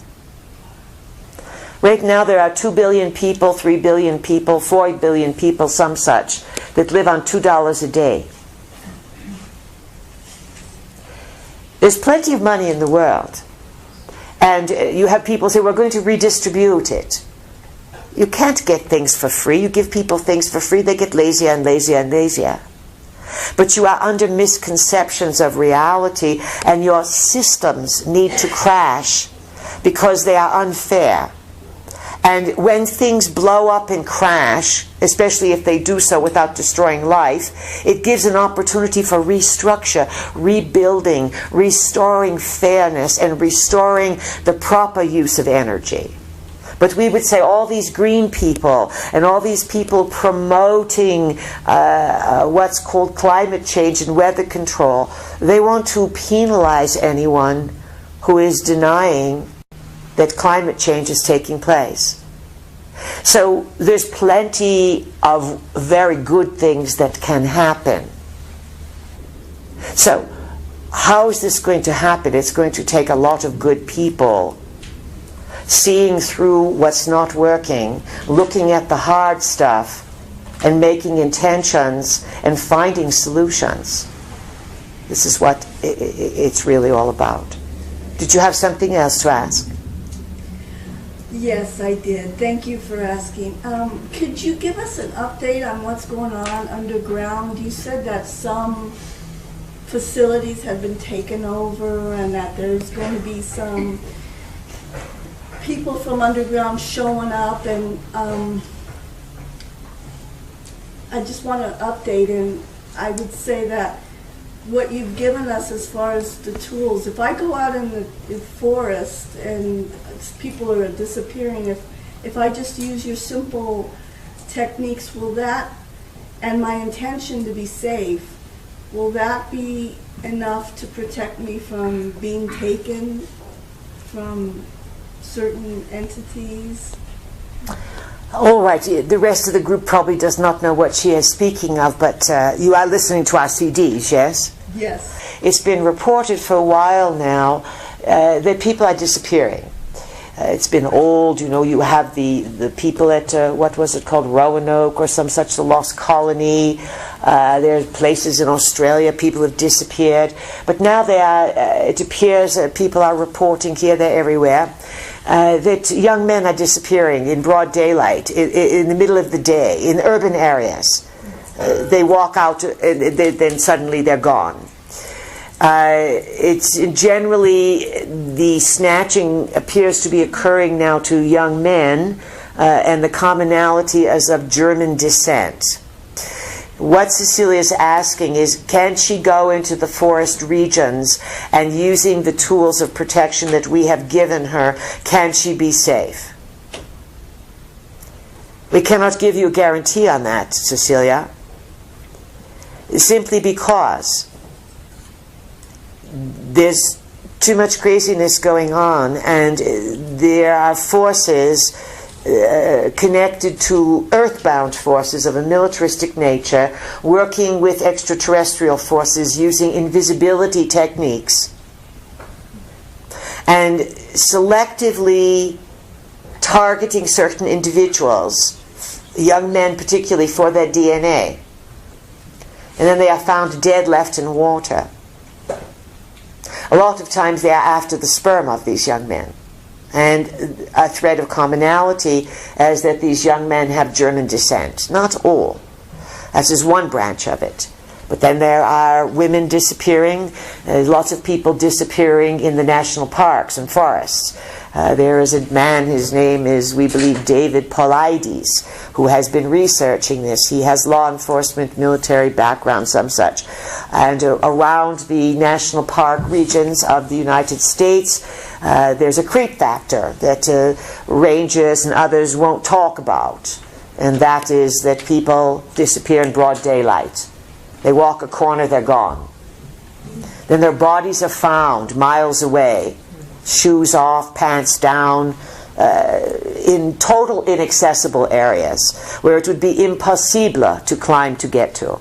Right now there are 2 billion people, 3 billion people, 4 billion people, some such, that live on $2 a day. There's plenty of money in the world. And you have people say, we're going to redistribute it. You can't get things for free. You give people things for free, they get lazier and lazier and lazier. But you are under misconceptions of reality, and your systems need to crash because they are unfair. And when things blow up and crash, especially if they do so without destroying life, it gives an opportunity for restructure, rebuilding, restoring fairness, and restoring the proper use of energy. But we would say all these green people and all these people promoting what's called climate change and weather control, they want to penalize anyone who is denying that climate change is taking place. So there's plenty of very good things that can happen. So how is this going to happen? It's going to take a lot of good people seeing through what's not working, looking at the hard stuff, and making intentions and finding solutions. This is what it's really all about. Did you have something else to ask? Yes, I did. Thank you for asking. Could you give us an update on what's going on underground? You said that some facilities have been taken over and that there's going to be some people from underground showing up, and I just want to update, and I would say that what you've given us as far as the tools, if I go out in the forest and people are disappearing, if I just use your simple techniques, will that, and my intention to be safe, will that be enough to protect me from being taken from certain entities? All right, the rest of the group probably does not know what she is speaking of, but you are listening to our CDs, yes? Yes. It's been reported for a while now that people are disappearing. It's been old, you know, you have the people at, what was it called, Roanoke or some such, the Lost Colony. There are places in Australia, people have disappeared. But now they are, it appears people are reporting here, there, everywhere, that young men are disappearing in broad daylight, in the middle of the day, in urban areas. They walk out and then suddenly they're gone. It's generally, the snatching appears to be occurring now to young men, and the commonality is of German descent. What Cecilia is asking is, can she go into the forest regions and, using the tools of protection that we have given her, can she be safe? We cannot give you a guarantee on that, Cecilia, simply because there's too much craziness going on, and there are forces connected to earthbound forces of a militaristic nature working with extraterrestrial forces using invisibility techniques and selectively targeting certain individuals, young men particularly, for their DNA. And then they are found dead, left in water. A lot of times they are after the sperm of these young men. And a thread of commonality is that these young men have German descent. Not all. That is one branch of it. But then there are women disappearing, lots of people disappearing in the national parks and forests. There is a man, his name is, we believe, David Pleiadians, who has been researching this. He has law enforcement, military background, some such. And around the national park regions of the United States, there's a creep factor that rangers and others won't talk about. And that is that people disappear in broad daylight. They walk a corner, they're gone. Then their bodies are found miles away, shoes off, pants down, in total inaccessible areas where it would be impossible to climb to get to.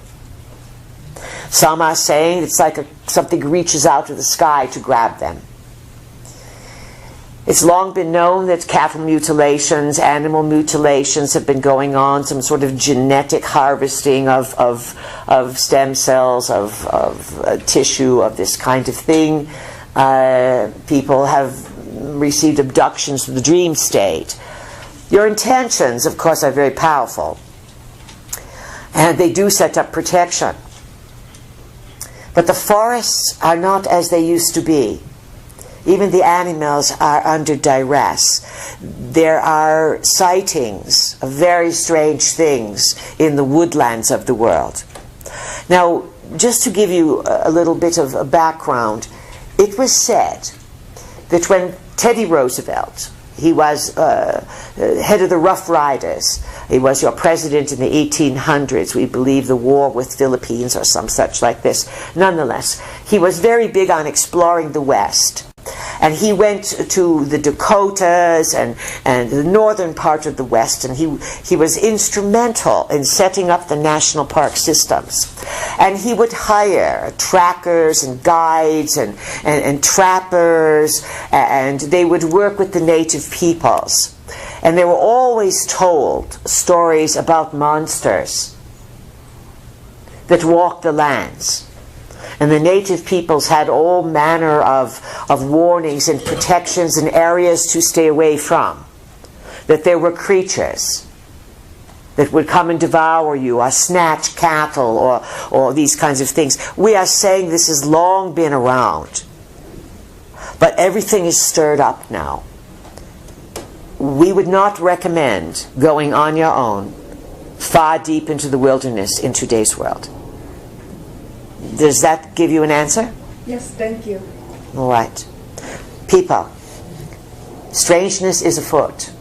Some are saying it's like something reaches out of the sky to grab them. It's long been known that cattle mutilations, animal mutilations have been going on, some sort of genetic harvesting of stem cells, of tissue, of this kind of thing. People have received abductions from the dream state. Your intentions, of course, are very powerful. And they do set up protection. But the forests are not as they used to be. Even the animals are under duress. There are sightings of very strange things in the woodlands of the world. Now, just to give you a little bit of a background, it was said that when Teddy Roosevelt, he was head of the Rough Riders, he was your president in the 1800s, we believe the war with Philippines or some such like this. Nonetheless, he was very big on exploring the West. And he went to the Dakotas and the northern part of the West, and he was instrumental in setting up the national park systems. And he would hire trackers and guides and trappers, and they would work with the native peoples. And they were always told stories about monsters that walked the lands. And the native peoples had all manner of warnings and protections and areas to stay away from. That there were creatures that would come and devour you or snatch cattle or these kinds of things. We are saying this has long been around. But everything is stirred up now. We would not recommend going on your own far deep into the wilderness in today's world. Does that give you an answer? Yes, thank you. All right. People, strangeness is afoot.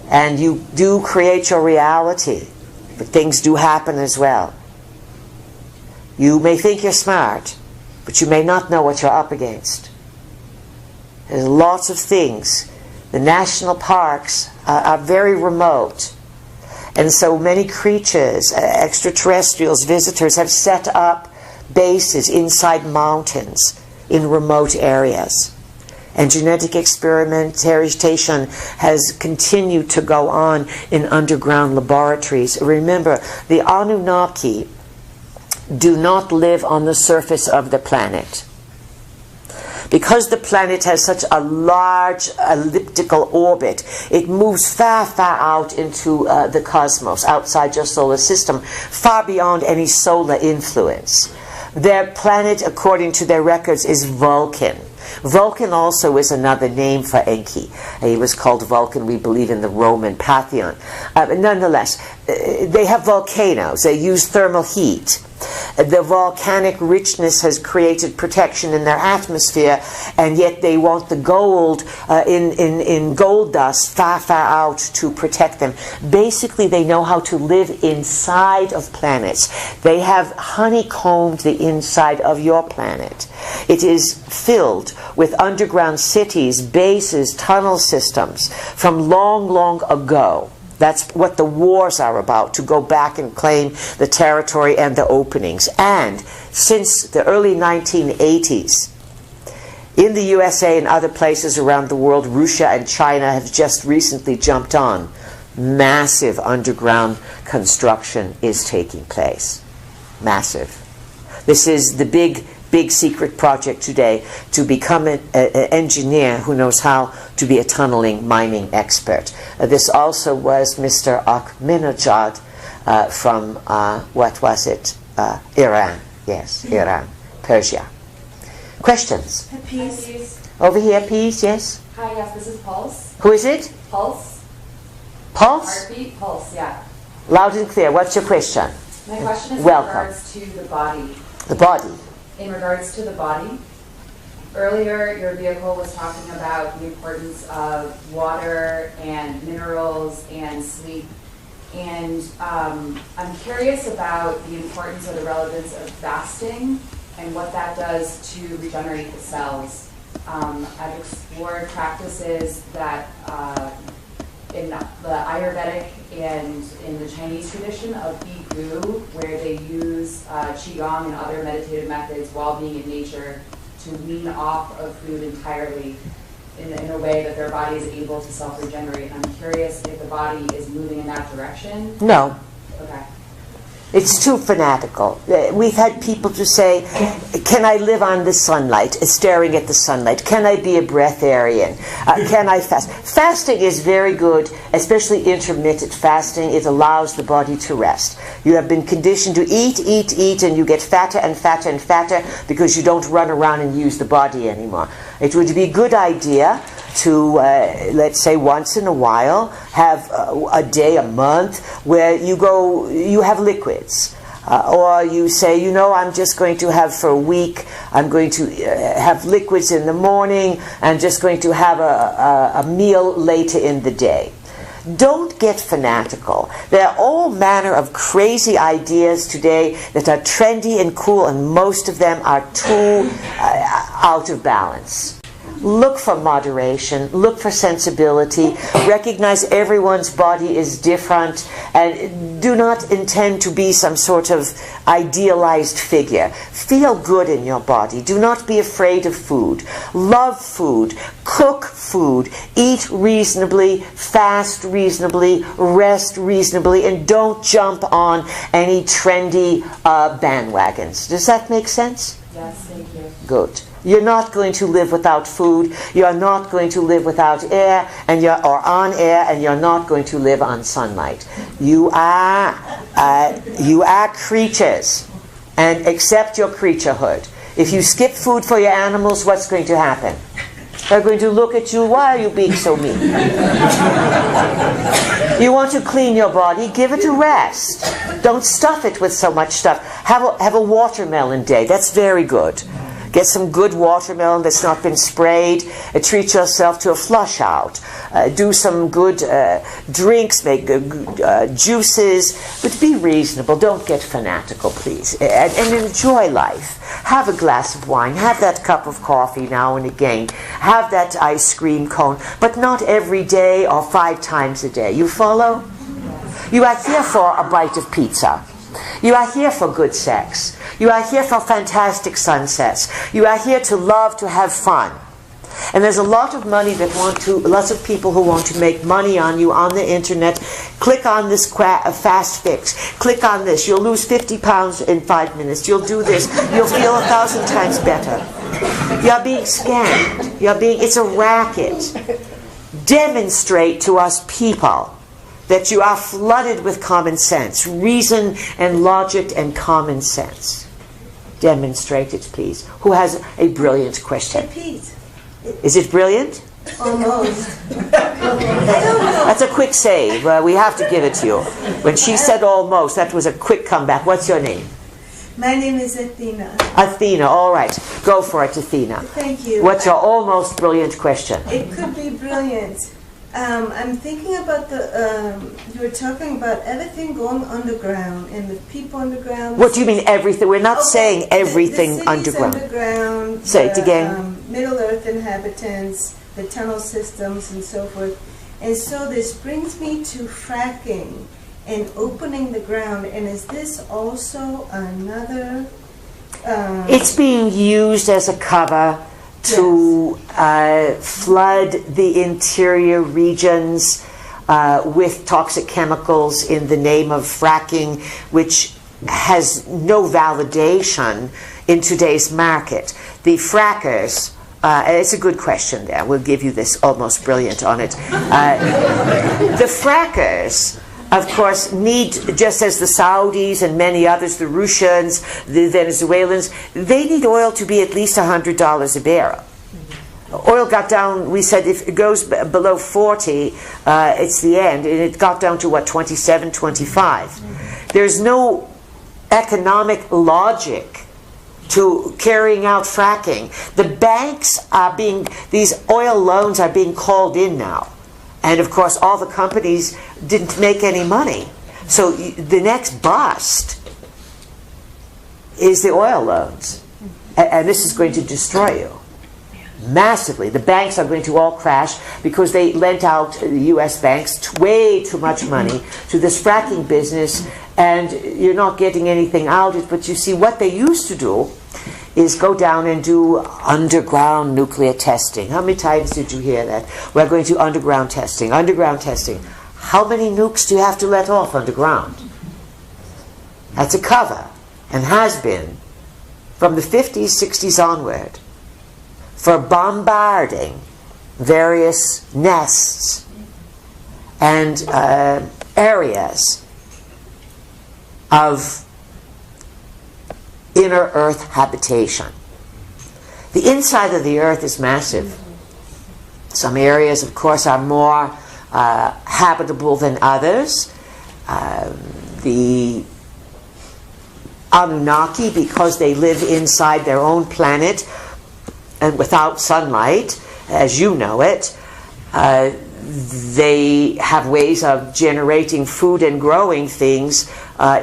And you do create your reality, but things do happen as well. You may think you're smart, but you may not know what you're up against. There's lots of things. The national parks are very remote. And so many creatures, extraterrestrials, visitors, have set up bases inside mountains in remote areas. And genetic experimentation has continued to go on in underground laboratories. Remember, the Anunnaki do not live on the surface of the planet. Because the planet has such a large elliptical orbit, it moves far, far out into the cosmos, outside your solar system, far beyond any solar influence. Their planet, according to their records, is Vulcan. Vulcan also is another name for Enki. He was called Vulcan, we believe, in the Roman pantheon. Nonetheless, they have volcanoes. They use thermal heat. The volcanic richness has created protection in their atmosphere, and yet they want the gold in gold dust far, far out to protect them. Basically, they know how to live inside of planets. They have honeycombed the inside of your planet. It is filled with underground cities, bases, tunnel systems from long, long ago. That's what the wars are about, to go back and claim the territory and the openings. And since the early 1980s, in the USA and other places around the world, Russia and China have just recently jumped on. Massive underground construction is taking place. Massive. This is the big secret project today, to become an engineer who knows how to be a tunneling mining expert. This also was Mr. Ahmadinejad from, what was it? Iran. Yes, Iran. Persia. Questions? Peace. Over here, please, yes? Hi, yes, this is Pulse. Who is it? Pulse. Pulse? Heartbeat, Pulse, yeah. Loud and clear. What's your question? My question is Welcome. in regards to the body. The body. In regards to the body, earlier your vehicle was talking about the importance of water and minerals and sleep. And I'm curious about the importance or the relevance of fasting and what that does to regenerate the cells. I've explored practices that in the Ayurvedic and in the Chinese tradition of Bigu, where they use Qigong and other meditative methods while being in nature to wean off of food entirely in a way that their body is able to self-regenerate. I'm curious if the body is moving in that direction. No. Okay. It's too fanatical. We've had people to say, can I live on the sunlight, staring at the sunlight? Can I be a breatharian? Can I fast? Fasting is very good, especially intermittent fasting. It allows the body to rest. You have been conditioned to eat, and you get fatter and fatter and fatter because you don't run around and use the body anymore. It would be a good idea to, let's say once in a while, have a day, a month, where you have liquids. Or you say, I'm just going to have for a week, I'm going to have liquids in the morning, I'm just going to have a meal later in the day. Don't get fanatical. There are all manner of crazy ideas today that are trendy and cool, and most of them are too out of balance. Look for moderation, look for sensibility, recognize everyone's body is different, and do not intend to be some sort of idealized figure. Feel good in your body. Do not be afraid of food. Love food. Cook food. Eat reasonably, fast reasonably, rest reasonably, and don't jump on any trendy bandwagons. Does that make sense? Yes, thank you. Good. You're not going to live without food. You are not going to live without air, or on air, and you're not going to live on sunlight. You are creatures, and accept your creaturehood. If you skip food for your animals, what's going to happen? They're going to look at you. Why are you being so mean? You want to clean your body? Give it a rest. Don't stuff it with so much stuff. Have a watermelon day. That's very good. Get some good watermelon that's not been sprayed. Treat yourself to a flush out. Do some good drinks, make juices. But be reasonable. Don't get fanatical, please. And enjoy life. Have a glass of wine. Have that cup of coffee now and again. Have that ice cream cone. But not every day or 5 times a day. You follow? You are here for a bite of pizza. You are here for good sex. You are here for fantastic sunsets. You are here to love, to have fun. And there's a lot of lots of people who want to make money on you on the internet. Click on this fast fix. Click on this. You'll lose 50 pounds in 5 minutes. You'll do this. You'll feel 1,000 times better. You're being scammed. It's a racket. Demonstrate to us people that you are flooded with common sense, reason and logic and common sense. Demonstrate it, please. Who has a brilliant question? Is it brilliant? Almost. That's a quick save. We have to give it to you. When she said almost, that was a quick comeback. What's your name? My name is Athena. Athena, all right. Go for it, Athena. Thank you. What's your almost brilliant question? It could be brilliant. I'm thinking about you were talking about everything going underground and the people underground. What do you mean everything? We're not saying everything the underground. Underground. Say it again. Middle Earth inhabitants, the tunnel systems and so forth. And so this brings me to fracking and opening the ground. And is this also another... It's being used as a cover to flood the interior regions with toxic chemicals in the name of fracking, which has no validation in today's market. The frackers, it's a good question there. We'll give you this almost brilliant on it. The frackers, of course, need, just as the Saudis and many others, the Russians, the Venezuelans, they need oil to be at least $100 a barrel. Oil got down, we said if it goes below 40, it's the end. And it got down to, what, 27, 25. There's no economic logic to carrying out fracking. The banks are these oil loans are being called in now. And of course, all the companies didn't make any money. So the next bust is the oil loans. And this is going to destroy you massively. The banks are going to all crash because they lent out, the U.S. banks, way too much money to this fracking business, and you're not getting anything out of it. But you see, what they used to do is go down and do underground nuclear testing. How many times did you hear that? We're going to underground testing, underground testing. How many nukes do you have to let off underground? That's a cover, and has been from the 50s, 60s onward, for bombarding various nests and areas of inner earth habitation. The inside of the earth is massive. Some areas, of course, are more habitable than others. The Anunnaki, because they live inside their own planet and without sunlight, as you know it, they have ways of generating food and growing things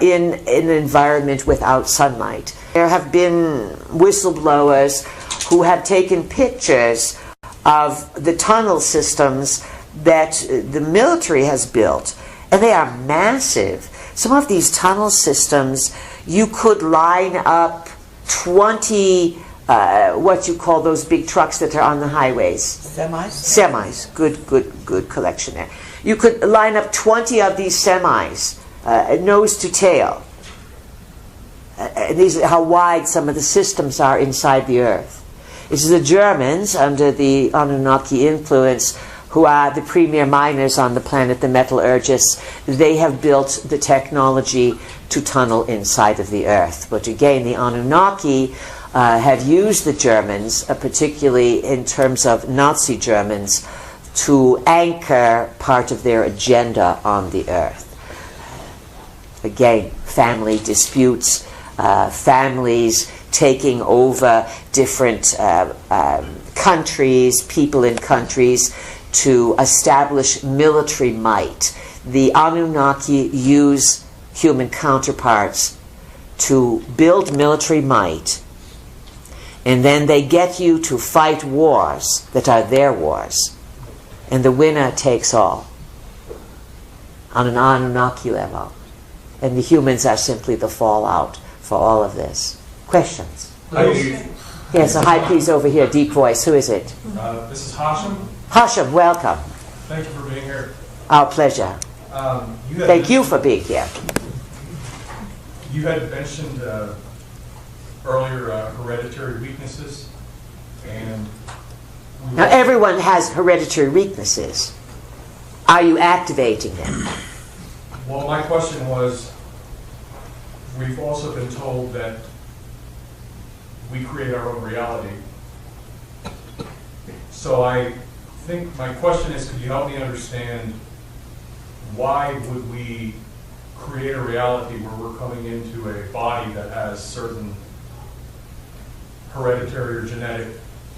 in an environment without sunlight. There have been whistleblowers who have taken pictures of the tunnel systems that the military has built, and they are massive. Some of these tunnel systems, you could line up 20 what you call those big trucks that are on the highways. Semis. Good collection there. You could line up 20 of these semis, nose to tail. These are how wide some of the systems are inside the earth. It's the Germans, under the Anunnaki influence, who are the premier miners on the planet, the metallurgists. They have built the technology to tunnel inside of the earth. But again, the Anunnaki have used the Germans, particularly in terms of Nazi Germans, to anchor part of their agenda on the earth. Again, family disputes, families taking over different countries, people in countries, to establish military might. The Anunnaki use human counterparts to build military might, and then they get you to fight wars that are their wars, and the winner takes all on an Anunnaki level, and the humans are simply the fallout for all of this. Questions? Yes, a high please over here, deep voice. Who is it? This is Hashem. Hashem, welcome. Thank you for being here. Our pleasure. Thank you for being here. You had mentioned earlier hereditary weaknesses, and now everyone has hereditary weaknesses. Are you activating them? Well, my question was, we've also been told that we create our own reality. So I think my question is, could you help me understand why would we create a reality where we're coming into a body that has certain hereditary or genetic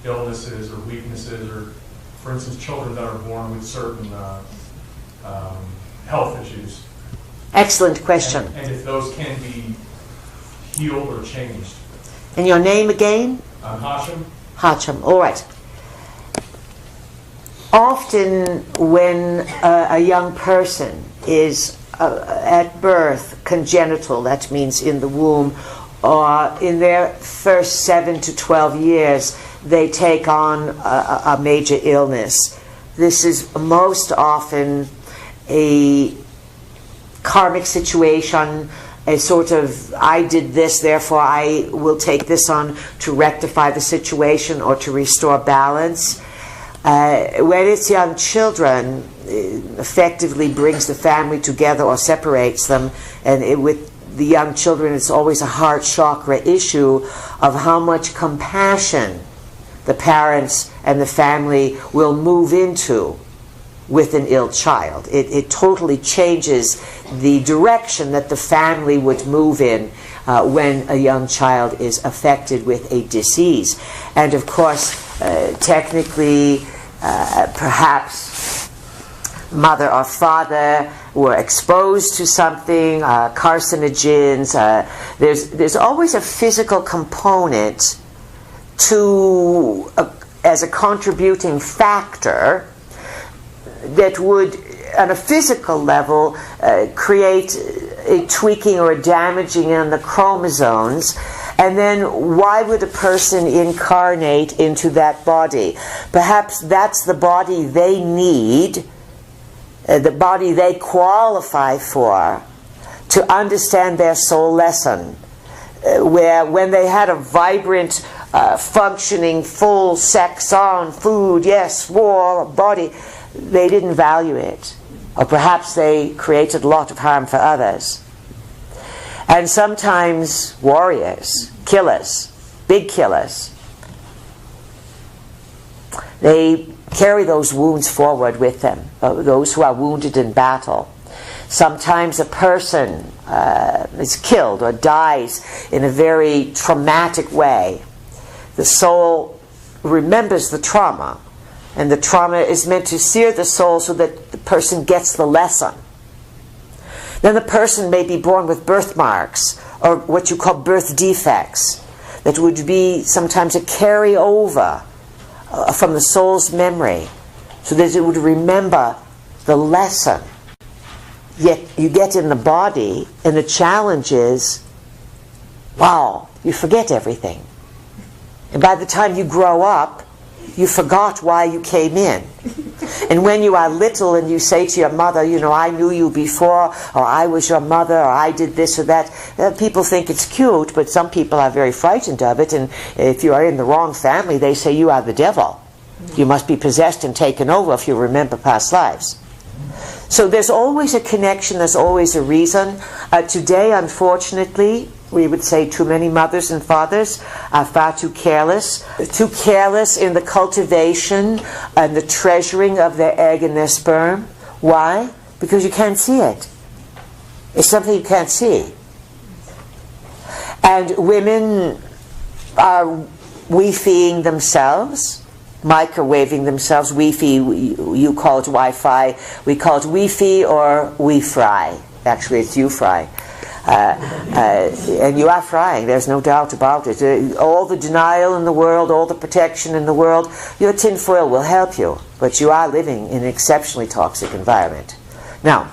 illnesses or weaknesses, or for instance children that are born with certain health issues? Excellent question. And if those can be healed or changed. And your name again? I'm Hashem. Hashem, all right. Often when a young person is at birth congenital, that means in the womb, or in their first 7 to 12 years, they take on a major illness. This is most often a karmic situation, a sort of, I did this, therefore I will take this on to rectify the situation or to restore balance. When it's young children, it effectively brings the family together or separates them, and with the young children it's always a heart chakra issue of how much compassion the parents and the family will move into with an ill child. It totally changes the direction that the family would move in when a young child is affected with a disease. And of course, technically, perhaps mother or father were exposed to something, carcinogens. There's always a physical component to as a contributing factor that would, on a physical level, create a tweaking or a damaging in the chromosomes. And then why would a person incarnate into that body? Perhaps that's the body they need, the body they qualify for, to understand their soul lesson, where when they had a vibrant, functioning, full sex on, food, yes, war, body, they didn't value it. Or perhaps they created a lot of harm for others. And sometimes warriors, killers, big killers, they carry those wounds forward with them, those who are wounded in battle. Sometimes a person is killed or dies in a very traumatic way. The soul remembers the trauma, and the trauma is meant to sear the soul so that the person gets the lesson. Then the person may be born with birthmarks, or what you call birth defects, that would be sometimes a carryover from the soul's memory, so that it would remember the lesson. Yet you get in the body, and the challenge is, wow, you forget everything. And by the time you grow up, you forgot why you came in. And when you are little and you say to your mother, you know, I knew you before, or I was your mother, or I did this or that, people think it's cute, but some people are very frightened of it. And if you are in the wrong family, they say you are the devil. You must be possessed and taken over if you remember past lives. So there's always a connection, there's always a reason. Today, unfortunately, we would say too many mothers and fathers are far too careless in the cultivation and the treasuring of their egg and their sperm. Why? Because you can't see it. It's something you can't see. And women are Wi-Fiing themselves, microwaving themselves. Wi-Fi, you call it Wi-Fi, we call it Wi-Fi or we-fry. Actually, it's you-fry. And you are frying, there's no doubt about it. All the denial in the world, all the protection in the world, your tinfoil will help you, but you are living in an exceptionally toxic environment. Now,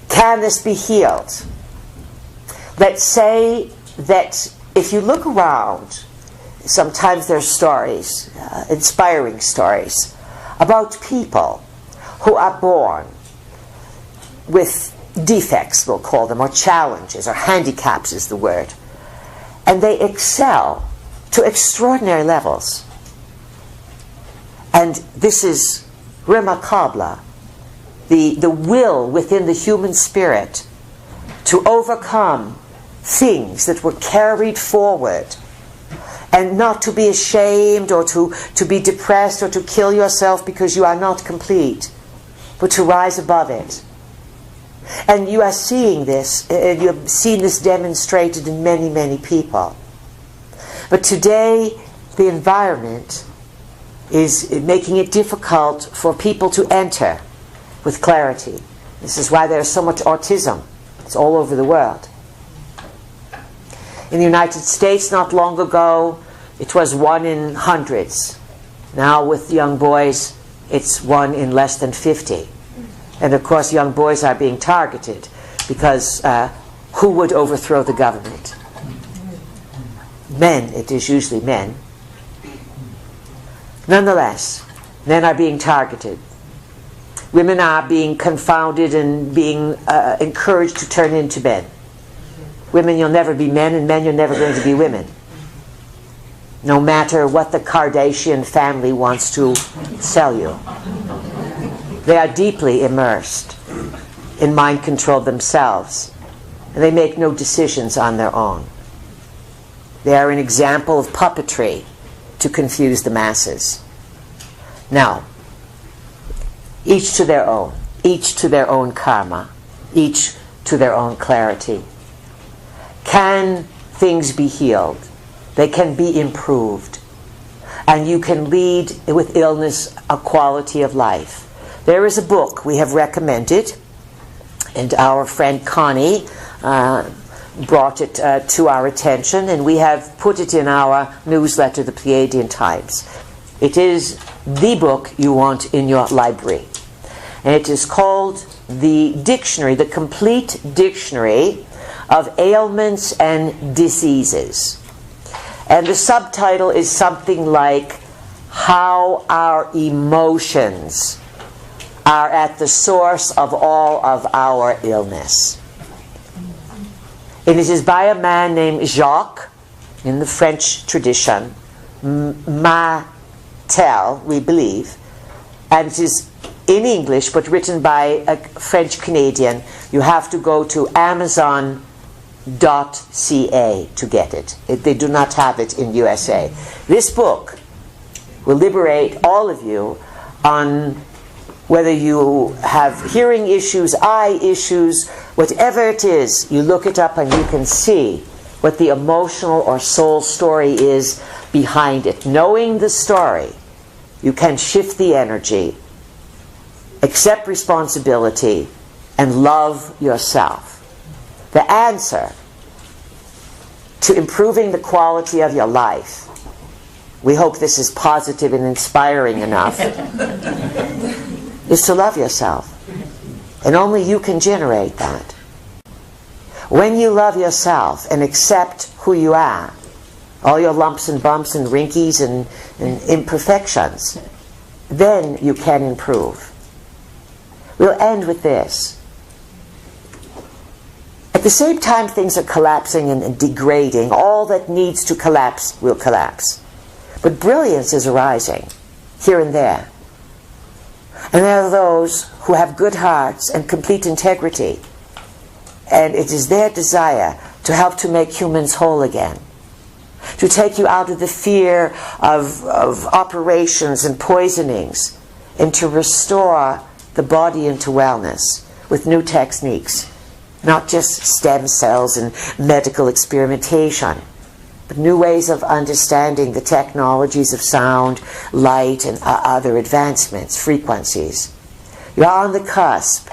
can this be healed? Let's say that if you look around, sometimes there's stories, inspiring stories, about people who are born with defects, we'll call them, or challenges, or handicaps is the word. And they excel to extraordinary levels. And this is remarkable, the will within the human spirit to overcome things that were carried forward, and not to be ashamed or to be depressed or to kill yourself because you are not complete, but to rise above it. And you are seeing this, and you have seen this demonstrated in many, many people. But today, the environment is making it difficult for people to enter with clarity. This is why there's so much autism. It's all over the world. In the United States, not long ago, it was 1 in hundreds. Now, with young boys, it's 1 in less than 50. And of course, young boys are being targeted because who would overthrow the government? Men, it is usually men. Nonetheless, men are being targeted. Women are being confounded and being encouraged to turn into men. Women, you'll never be men, and men, you're never going to be women. No matter what the Kardashian family wants to sell you. They are deeply immersed in mind control themselves, and they make no decisions on their own. They are an example of puppetry to confuse the masses. Now, each to their own karma, each to their own clarity. Can things be healed? They can be improved, and you can lead with illness a quality of life. There is a book we have recommended, and our friend Connie brought it to our attention, and we have put it in our newsletter, the Pleiadian Times. It is the book you want in your library. And it is called the Dictionary, the Complete Dictionary of Ailments and Diseases. And the subtitle is something like How Our Emotions are at the source of all of our illness. And it is by a man named Jacques, in the French tradition, Martel, we believe, and it is in English but written by a French Canadian. You have to go to Amazon.ca to get it. They do not have it in USA. This book will liberate all of you on whether you have hearing issues, eye issues, whatever it is. You look it up and you can see what the emotional or soul story is behind it. Knowing the story, you can shift the energy, accept responsibility, and love yourself. The answer to improving the quality of your life, we hope this is positive and inspiring enough, is to love yourself. And only you can generate that. When you love yourself and accept who you are, all your lumps and bumps and wrinkles and imperfections, then you can improve. We'll end with this. At the same time things are collapsing and degrading, all that needs to collapse will collapse. But brilliance is arising here and there. And there are those who have good hearts and complete integrity. And it is their desire to help to make humans whole again. To take you out of the fear of operations and poisonings, and to restore the body into wellness with new techniques. Not just stem cells and medical experimentation, but new ways of understanding the technologies of sound, light, and other advancements, frequencies. You're on the cusp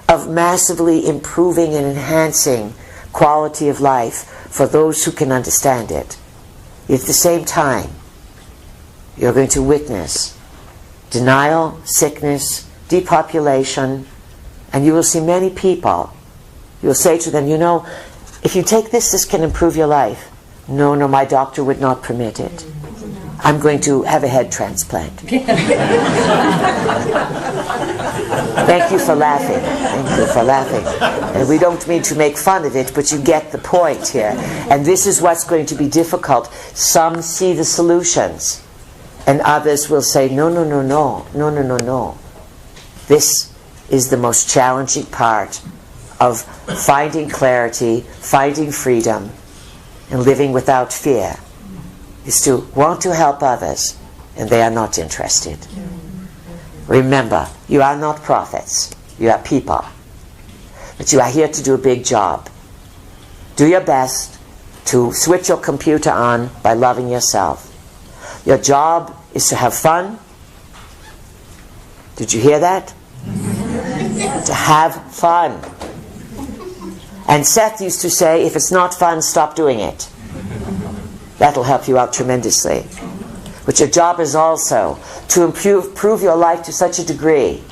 of massively improving and enhancing quality of life for those who can understand it. At the same time, you're going to witness denial, sickness, depopulation, and you will see many people. You'll say to them, you know, if you take this, this can improve your life. No, my doctor would not permit it. I'm going to have a head transplant. Thank you for laughing. Thank you for laughing. And we don't mean to make fun of it, but you get the point here. And this is what's going to be difficult. Some see the solutions, and others will say, no. This is the most challenging part of finding clarity, finding freedom, and living without fear, is to want to help others, and they are not interested. Remember, you are not prophets. You are people. But you are here to do a big job. Do your best to switch your computer on by loving yourself. Your job is to have fun. Did you hear that? To have fun. And Seth used to say, if it's not fun, stop doing it. That'll help you out tremendously. But your job is also to improve your life to such a degree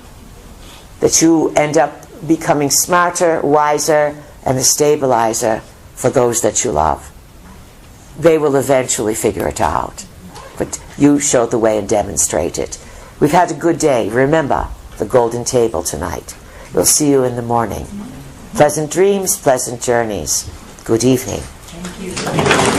that you end up becoming smarter, wiser, and a stabilizer for those that you love. They will eventually figure it out. But you show the way and demonstrate it. We've had a good day. Remember the golden table tonight. We'll see you in the morning. Pleasant dreams, pleasant journeys. Good evening. Thank you.